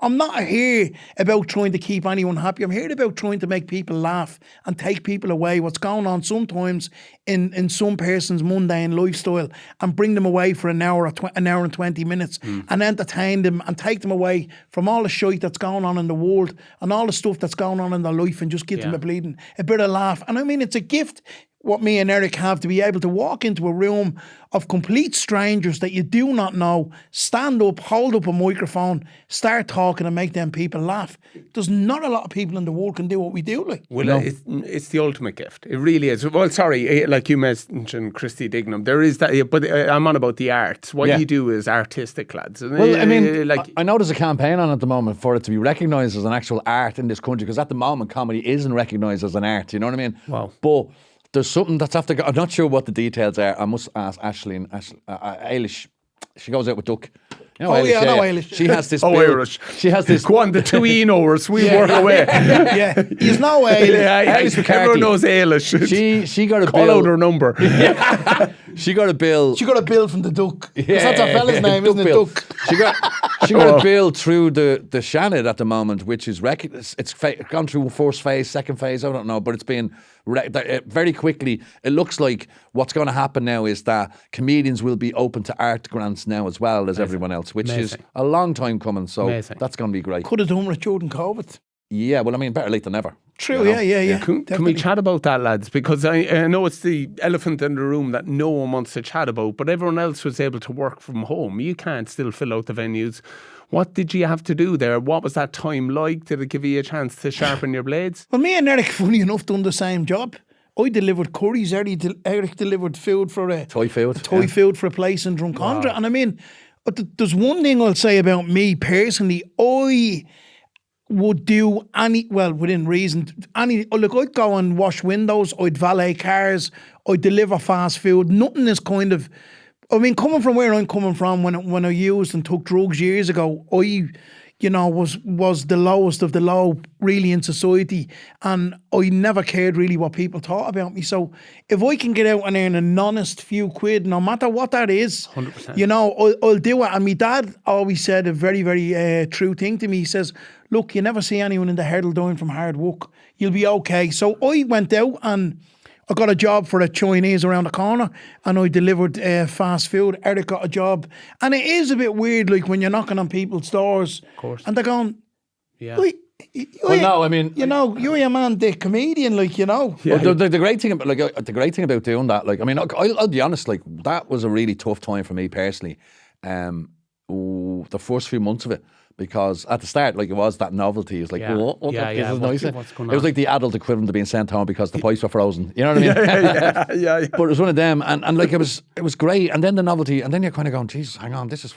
I'm not here about trying to keep anyone happy. I'm here about trying to make people laugh and take people away what's going on sometimes in some person's mundane lifestyle, and bring them away for an hour and 20 minutes and entertain them and take them away from all the shite that's going on in the world and all the stuff that's going on in their life, and just give them a bit of laugh. And I mean, it's a gift what me and Eric have, to be able to walk into a room of complete strangers that you do not know, stand up, hold up a microphone, start talking and make them people laugh. There's not a lot of people in the world can do what we do. Like, well, it's the ultimate gift. It really is. Well, sorry, like you mentioned Christy Dignam, there is that, but I'm on about the arts. What you do is artistic, lads. Well, I mean, I know there's a campaign on at the moment for it to be recognised as an actual art in this country, because at the moment comedy isn't recognised as an art, you know what I mean? Wow. But there's something that's after. I'm not sure what the details are. I must ask Aisling. Ailish, she goes out with Duck. You know, Ailish, I know Ailish. She has this. Irish. She has this. Go on, the two E-knowers. We work away. He's no Ailish. Everyone knows Ailish. She got a call bill. out her number. She got a bill. She got a bill from the Duck. Because that's our fella's name, isn't it? Duck. She got a bill through the Shannon at the moment, which is it's gone through first phase, second phase. I don't know, but it's been very quickly. It looks like what's going to happen now is that comedians will be open to art grants now as well as everyone else, which is a long time coming. So that's going to be great. Could have done with during COVID. Yeah, well, I mean, better late than never. True, you know? yeah. Can we chat about that, lads? Because I know it's the elephant in the room that no one wants to chat about, but everyone else was able to work from home. You can't still fill out the venues. What did you have to do there? What was that time like? Did it give you a chance to sharpen your blades? Well, me and Eric, funny enough, done the same job. I delivered curries. Eric delivered food for a Thai food for a place in Drumcondra. Wow. And I mean, there's one thing I'll say about me personally. I would do within reason, look, I'd go and wash windows, I'd valet cars, I'd deliver fast food. Nothing is kind of, I mean, coming from where I'm coming from, when I used and took drugs years ago, I, you know, was the lowest of the low really in society, and I never cared really what people thought about me. So if I can get out and earn an honest few quid, no matter what that is, 100%. You know, I'll do it. And my dad always said a very, very true thing to me. He says, look, you never see anyone in the hurdle dying from hard work. You'll be okay. So I went out and I got a job for a Chinese around the corner, and I delivered fast food. Eric got a job. And it is a bit weird, like, when you're knocking on people's doors, of course, and they're going, no, I mean, you know, you're a man, the comedian, like, you know. Yeah. Well, the great thing about doing that, like, I mean, I'll be honest, like, that was a really tough time for me personally. The first few months of it, because at the start, like, it was that novelty. It was like, this is nice. What's going It was on? like the adult equivalent of being sent home because the pipes were frozen. You know what I mean? yeah. But it was one of them, and like, it was great. And then the novelty, and then you're kind of going, Jesus, hang on, this is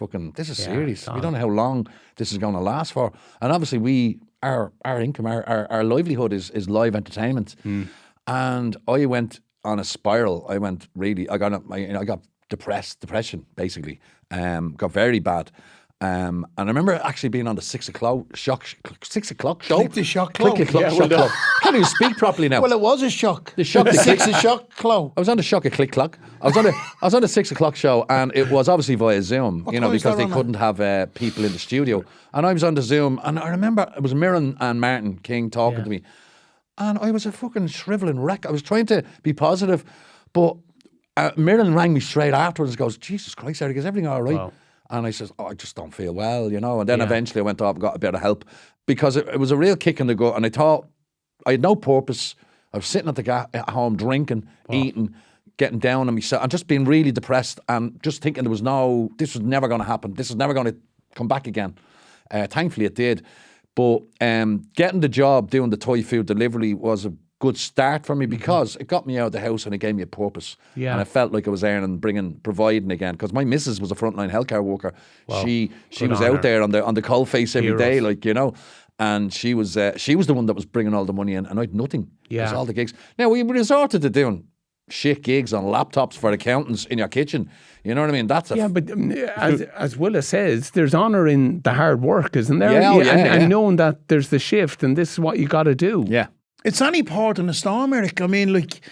serious. We don't know how long this is going to last for. And obviously, our income, our livelihood is live entertainment. And I went on a spiral. I got depression, basically. Got very bad. And I remember actually being on the 6 o'clock show. Click the shock clow. Click the shock clow. Can't even speak properly now. Well, it was a shock. The shock. The 6 o'clock clow. I was on the shock of click clock. I was on the 6 o'clock show, and it was obviously via Zoom, What time was because that they on couldn't have people in the studio. And I was on the Zoom, and I remember it was Mirren and Martin King talking to me, and I was a fucking shrivelling wreck. I was trying to be positive, but Mirren rang me straight afterwards and goes, Jesus Christ, Eric, is everything all right? Wow. And I says, I just don't feel well, And then eventually I went up and got a bit of help, because it was a real kick in the gut. And I thought I had no purpose. I was sitting at home drinking, eating, getting down on myself, and just being really depressed, and just thinking this was never going to happen. This was never going to come back again. Thankfully it did. But getting the job doing the Thai food delivery was a good start for me, because it got me out of the house and it gave me a purpose. Yeah. And I felt like I was earning, providing again, because my missus was a frontline healthcare worker. Wow. She Good was on out her. there on the coal face every day, Heroes. and she was the one that was bringing all the money in, and I had nothing. Yeah. It was all the gigs. Now, we resorted to doing shit gigs on laptops for accountants in your kitchen. You know what I mean? That's but as Willa says, there's honour in the hard work, isn't there? And knowing that there's the shift and this is what you got to do. Yeah. It's any part in the storm, Eric. I mean, like,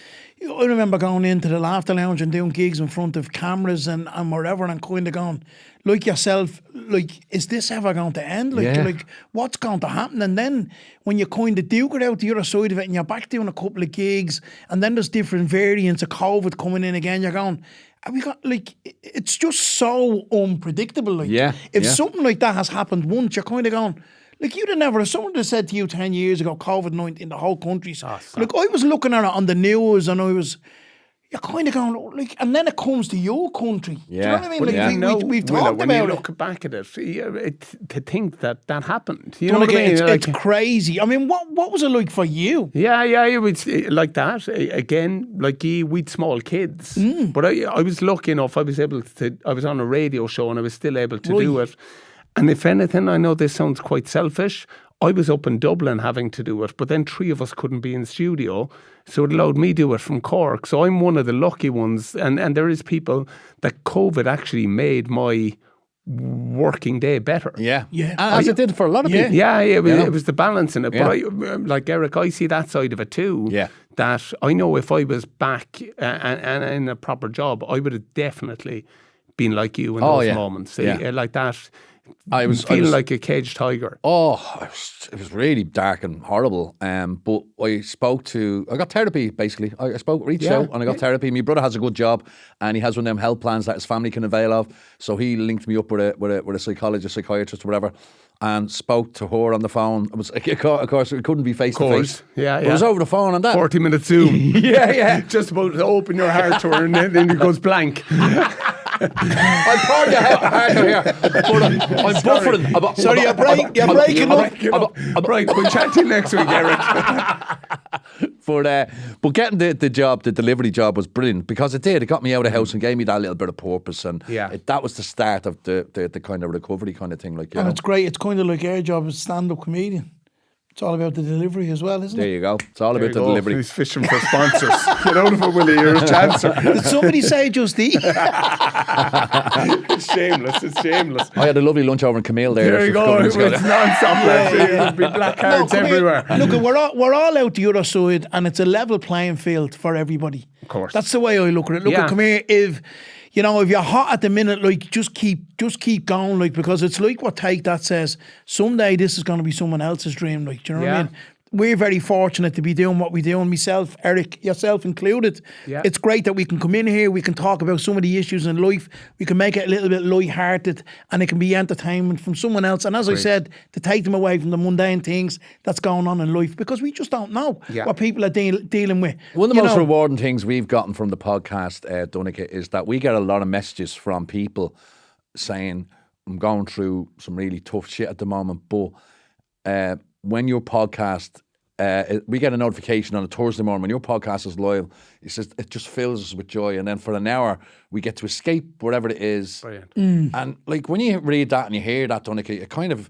I remember going into the Laughter Lounge and doing gigs in front of cameras and wherever, and kind of going, like yourself, like, is this ever going to end? Like, what's going to happen? And then when you kind of do get out the other side of it and you're back doing a couple of gigs, and then there's different variants of COVID coming in again, you're going, have we got, like, it's just so unpredictable. Like, if something like that has happened once, you're kind of going, like, you'd have never, if someone had said to you 10 years ago, COVID-19, the whole country's, like, I was looking at it on the news, and you're kind of going, like, and then it comes to your country. Do you know what I mean? Like, we've talked when about you it. look back at it, to think that happened. You Don't know what I mean? it's crazy. I mean, what was it like for you? Yeah, it was like that. Again, like we'd small kids. But I was lucky enough, I was on a radio show and I was still able to do it. And if anything, I know this sounds quite selfish, I was up in Dublin having to do it, but then 3 of us couldn't be in studio, so it allowed me to do it from Cork. So I'm one of the lucky ones, and there is people that COVID actually made my working day better. Yeah. As it did for a lot of people. Yeah, it was the balance in it. But like Eric, I see that side of it too. Yeah. That I know if I was back and in a proper job, I would have definitely been like you in those moments. Like that. I was feeling like a caged tiger. It was really dark and horrible. But I got therapy basically. I reached out and I got therapy. My brother has a good job and he has one of them health plans that his family can avail of. So he linked me up with a psychologist, psychiatrist, or whatever, and spoke to her on the phone. It was, of course, it couldn't be face to face. Yeah. It was over the phone and that. 40-minute Zoom. yeah. Just about to open your heart to her and then it goes blank. I'm pouring your heart out here. But I'm buffering. Sorry, you're breaking up. Right, we'll chat to you next week, Eric. But getting the job, the delivery job, was brilliant because it got me out of the house and gave me that little bit of purpose, and that was the start of the kind of recovery kind of thing. Like, and it's great. It's kind of like our job as stand-up comedian. It's all about the delivery as well, isn't it? There you go. It's all about the delivery. He's fishing for sponsors. Get out of it, Willie. You're a chancer. Did somebody say just eat? It's shameless. I had a lovely lunch over in Camille there. There you go. It's non-stop. There'll be black cards everywhere. Look, we're all out the other side, and it's a level playing field for everybody. Of course. That's the way I look at it. Look, come here. If you're hot at the minute, like, just keep going, like, because it's like what Take That says. Someday this is going to be someone else's dream, like, do you know what I mean? We're very fortunate to be doing what we do, and myself, Eric, yourself included. Yeah. It's great that we can come in here, we can talk about some of the issues in life, we can make it a little bit light-hearted, and it can be entertainment from someone else. And as I said, to take them away from the mundane things that's going on in life, because we just don't know what people are dealing with. One of the most rewarding things we've gotten from the podcast, Donncha, is that we get a lot of messages from people saying, I'm going through some really tough shit at the moment, but when your podcast, we get a notification on a Thursday morning when your podcast is live, it says it just fills us with joy, and then for an hour we get to escape wherever it is. Brilliant. And like when you read that and you hear that, Donncha, you're kind of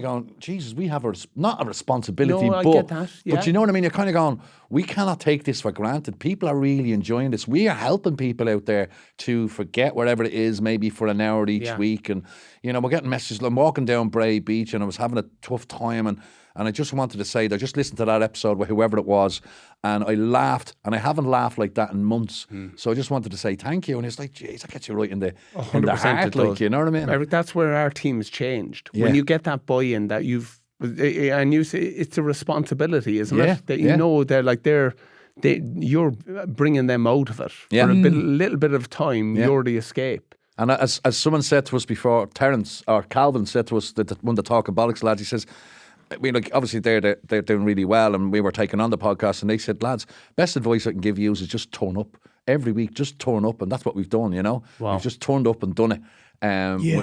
going, Jesus, we have not a responsibility, No, I get that, yeah. but you know what I mean? You're kind of going, we cannot take this for granted. People are really enjoying this. We are helping people out there to forget whatever it is, maybe for an hour each week. And, you know, we're getting messages. I'm walking down Bray Beach and I was having a tough time, and I just wanted to say that I just listened to that episode with whoever it was, and I laughed, and I haven't laughed like that in months. So I just wanted to say thank you. And it's like, geez, that gets you right in the heart, like, you know what I mean? That's where our team's changed. When you get that buy-in that and you say it's a responsibility, isn't it? That you know you're bringing them out of it for a little bit of time. You're the escape. And as someone said to us before, Terence or Calvin said to us, one of the Talking Bollocks lads, he says, obviously they're doing really well, and we were taking on the podcast, and they said, lads, best advice I can give you is just turn up every week. Just turn up, and that's what we've done. You know, we've just turned up and done it.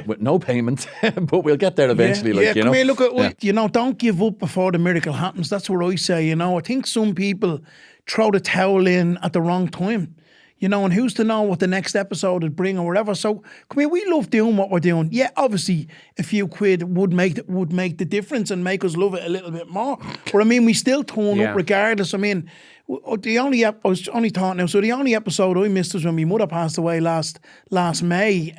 With no payment, but we'll get there eventually. Come here, look at you know. Don't give up before the miracle happens. That's what I say. You know, I think some people throw the towel in at the wrong time. You know, and who's to know what the next episode would bring or whatever. So, come here, we love doing what we're doing. Yeah, obviously, a few quid would make the difference and make us love it a little bit more. But I mean, we still turn up regardless. I mean, I was only talking now. So the only episode I missed was when my mother passed away last May.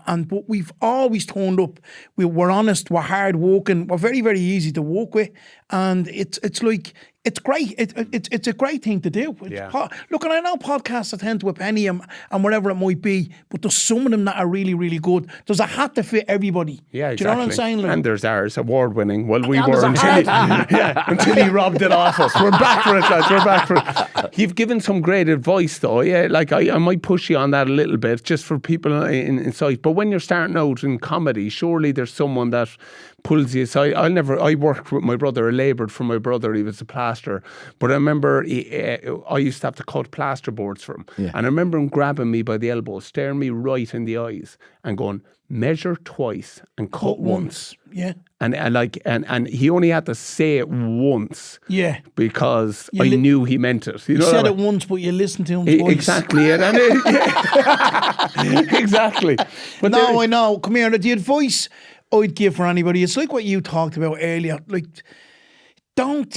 But we've always turned up. We're honest. We're hard working. We're very, very easy to work with, and it's like. It's great. It's a great thing to do. Look, and I know podcasts are 10 to a penny and whatever it might be, but there's some of them that are really, really good. There's a hat to fit everybody. Yeah, exactly. Do you know what I'm saying? Like, and there's ours, award-winning. Well, we were until he robbed it off us. We're back for it, lads. We're back for it. You've given some great advice, though. Yeah, like I might push you on that a little bit, just for people in sight. But when you're starting out in comedy, surely there's someone that pulls you aside. I worked with my brother. I laboured for my brother. He was a plaster. But I remember I used to have to cut plaster boards for him. Yeah. And I remember him grabbing me by the elbow, staring me right in the eyes and going, measure twice and cut once. Yeah. And he only had to say it once. Yeah. Because I knew he meant it. You know said it once, but you listened to him twice. Exactly. Exactly. But I know. Come here. The advice I'd give for anybody, it's like what you talked about earlier. Like, don't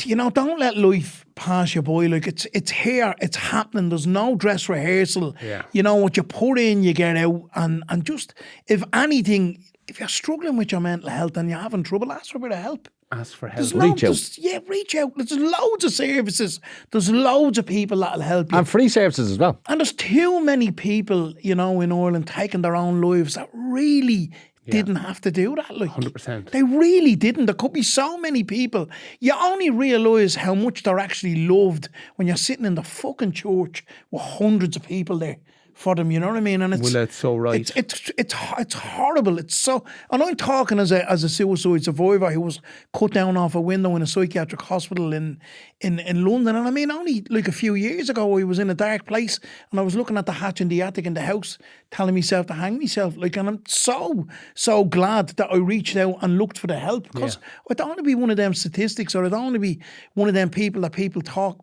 let life pass you by. Like, it's here, it's happening. There's no dress rehearsal. Yeah. You know, what you put in, you get out. And just, if anything, if you're struggling with your mental health and you're having trouble, ask for a bit of help. Ask for help. Reach out. Reach out. There's loads of services. There's loads of people that'll help you. And free services as well. And there's too many people, you know, in Ireland taking their own lives that really didn't have to do that. Like, 100%. They really didn't. There could be so many people. You only realise how much they're actually loved when you're sitting in the fucking church with hundreds of people there for them, you know what I mean? And it's so right. It's horrible. It's so, and I'm talking as a suicide survivor who was cut down off a window in a psychiatric hospital in London. And I mean, only like a few years ago, I was in a dark place and I was looking at the hatch in the attic in the house, telling myself to hang myself. Like, and I'm so glad that I reached out and looked for the help, because I don't want to be one of them statistics, or I don't want to be one of them people that people talk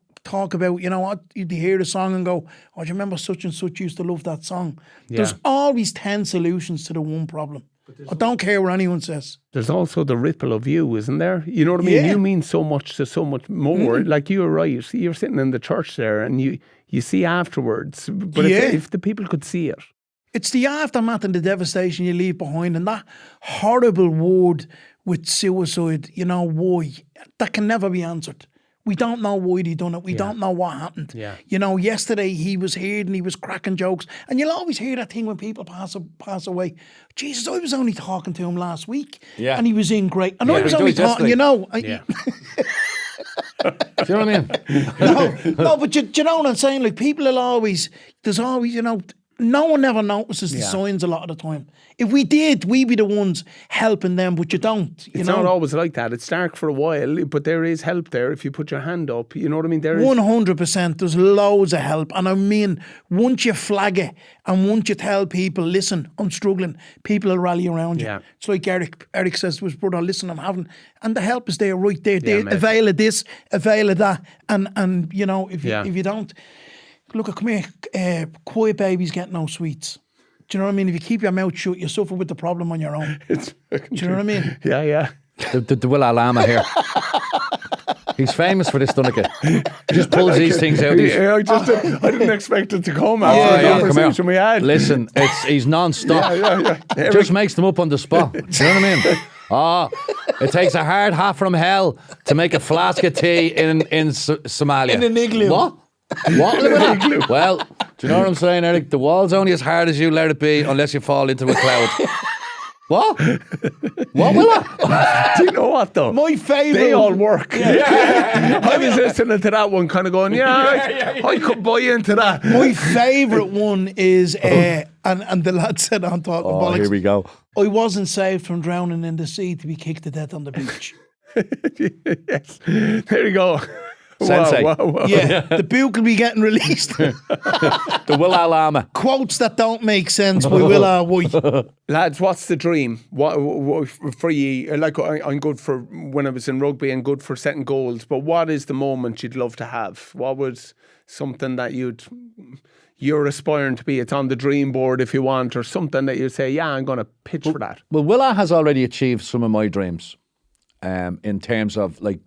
about, you know what, you hear the song and go, oh, do you remember such and such used to love that song? Yeah. There's always 10 solutions to the one problem. I don't care what anyone says. There's also the ripple of you, isn't there? You know what I mean? You mean so much to so much more. Like, you were right. You're sitting in the church there and you see afterwards. But if the people could see it. It's the aftermath and the devastation you leave behind, and that horrible word with suicide, you know, why? That can never be answered. We don't know why he done it. We don't know what happened. Yeah. You know, yesterday he was here and he was cracking jokes. And you'll always hear that thing when people pass away. Jesus, I was only talking to him last week. Yeah. And he was in great. And I was only talking, you know. Yeah. Do you know what I mean? No, but you know what I'm saying? Like, people will always, there's always, you know, no one ever notices the signs a lot of the time. If we did, we'd be the ones helping them, but you don't. It's not always like that. It's dark for a while, but there is help there if you put your hand up. You know what I mean? 100%. There's loads of help. And I mean, once you flag it and once you tell people, listen, I'm struggling, people will rally around you. Yeah. It's like Eric says to his brother, listen, I'm having, and the help is there right there. They avail of this, avail of that. And you know, if you don't, look, come here, quiet babies get no sweets. Do you know what I mean? If you keep your mouth shut, you suffer with the problem on your own. Do you know what I mean? Yeah. The Willa Llama here. He's famous for this, Donncha. He just pulls these things out. I didn't expect it to come after the conversation we had. Listen, he's non-stop. Yeah. Just makes them up on the spot. Do you know what I mean? It takes a hard hat from hell to make a flask of tea in Somalia. In an igloo. What? Well, do you know what I'm saying, Eric? The wall's only as hard as you let it be unless you fall into a cloud. What? What will I? Do you know what though? My favourite. They all work. I was listening to that one kind of going, I could buy into that. My favourite one is, and the lad said on talking bollocks. Here we go. I wasn't saved from drowning in the sea to be kicked to death on the beach. Yes. There you go. Sensei. Wow. Yeah, the book will be getting released. The Willa Llama. Quotes that don't make sense by Willa White. Lads, what's the dream? What for you? Like, I'm good for when I was in rugby and good for setting goals, but what is the moment you'd love to have? What was something that you're aspiring to be? It's on the dream board if you want, or something that you say, yeah, I'm going to pitch for that. Well, Willa has already achieved some of my dreams in terms of like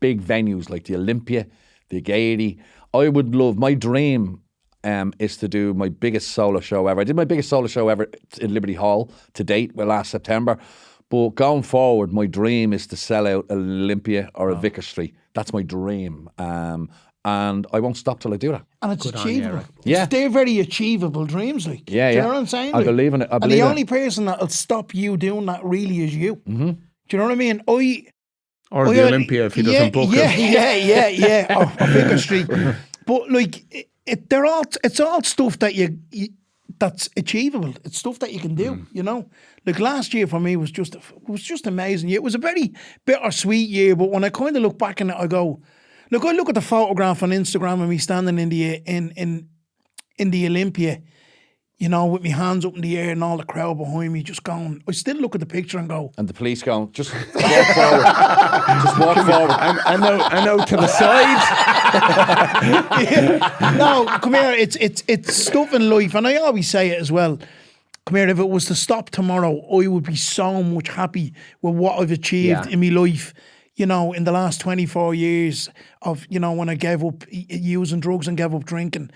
big venues like the Olympia, the Gaiety. I would love, my dream is to do my biggest solo show ever. I did my biggest solo show ever in Liberty Hall to date, last September. But going forward, my dream is to sell out an Olympia or a Vicar Street. That's my dream. And I won't stop till I do that. And it's achievable. Yeah. They're very achievable dreams, like. Yeah, do you know what I'm saying? I believe in it. And the only person that'll stop you doing that really is you. Mm-hmm. Do you know what I mean? Or the Olympia if he doesn't book it. Yeah. Or Vicar Street. But like, it's all stuff that that's achievable. It's stuff that you can do. You know, like last year for me was just amazing. It was a very bittersweet year, but when I kind of look back on it, I go, look, I look at the photograph on Instagram of me standing in the Olympia, you know, with my hands up in the air and all the crowd behind me, just going. I still look at the picture and go. And the police going, just walk forward. Just walk forward. I know to the side. No, come here. It's stuff in life, and I always say it as well. Come here. If it was to stop tomorrow, I would be so much happy with what I've achieved in my life. You know, in the last 24 years of, you know, when I gave up using drugs and gave up drinking.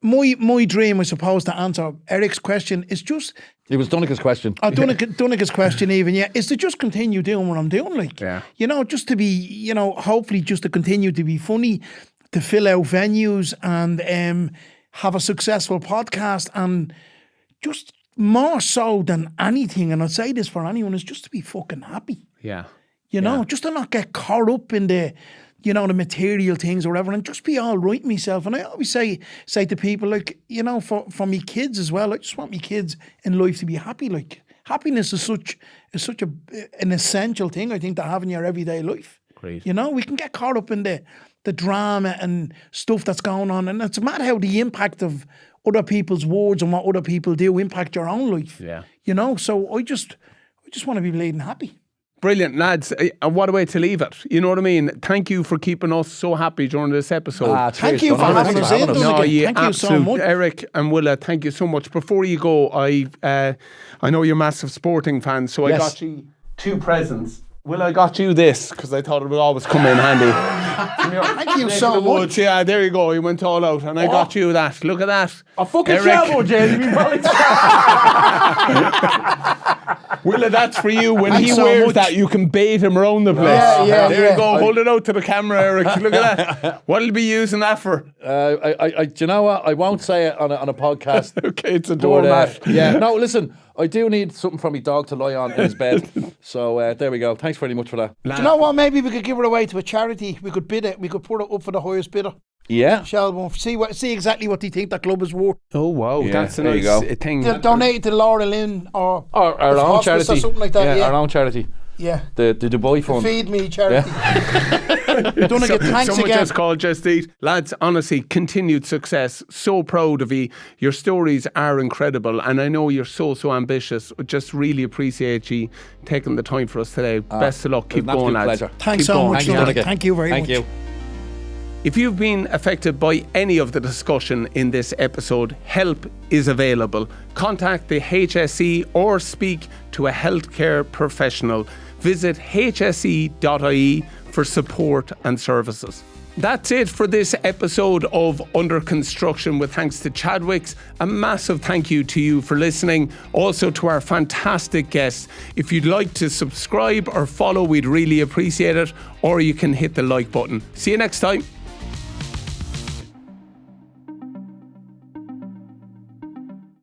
My dream, I suppose, to answer Eric's question is just... It was Donnacha's question. Donnacha's question even, is to just continue doing what I'm doing, like. Yeah. You know, just to be, you know, hopefully just to continue to be funny, to fill out venues and have a successful podcast, and just more so than anything, and I'd say this for anyone, is just to be fucking happy. Yeah. You know, just to not get caught up in the... you know, the material things or whatever, and just be all right myself. And I always say to people, like, you know, for me kids as well, I just want me kids in life to be happy. Like, happiness is such an essential thing, I think, to have in your everyday life. Great. You know, we can get caught up in the drama and stuff that's going on, and it's mad how the impact of other people's words and what other people do impact your own life. Yeah. You know, so I just want to be bleeding happy. Brilliant, lads. And what a way to leave it. You know what I mean? Thank you for keeping us so happy during this episode. Thank you for having us in. Thank you so much. Eric and Willa, thank you so much. Before you go, I know you're massive sporting fans, so I got you 2 presents. Will, I got you this because I thought it would always come in handy. Thank you so much. Yeah, there you go. You went all out, and I got you that. Look at that. A fucking shovel, Jamie. Willa, that's for you. When he wears that, you can bait him around the place. There you go. Hold it out to the camera, Eric. Look at that. What'll you be using that for? Do you know what? I won't say it on a podcast. Okay, it's a doormat. No, listen. I do need something for my dog to lie on in his bed. So there we go. Thanks very much for that. Do you know what? Maybe we could give it away to a charity. We could bid it. We could put it up for the highest bidder. Yeah. Shelbourne. See exactly what they think that club is worth. Oh wow, Yeah, that's a there you nice go. thing. Donate it to Laura Lynn or Our own hospice charity. or something like that. Yeah, our own charity. Yeah. The Dubai fund. Feed Me charity. Done again. Thanks Someone again. just called Just Eat. Lads, honestly, continued success. So proud of you. Your stories are incredible, and I know you're so ambitious. Just really appreciate you taking the time for us today. Best of luck. Keep going, lads. Pleasure. Thanks Keep so going. much. Thank you very much. Thank you. If you've been affected by any of the discussion in this episode, help is available. Contact the HSE or speak to a healthcare professional. Visit hse.ie for support and services. That's it for this episode of Under Construction with thanks to Chadwicks. A massive thank you to you for listening. Also to our fantastic guests. If you'd like to subscribe or follow, we'd really appreciate it. Or you can hit the like button. See you next time.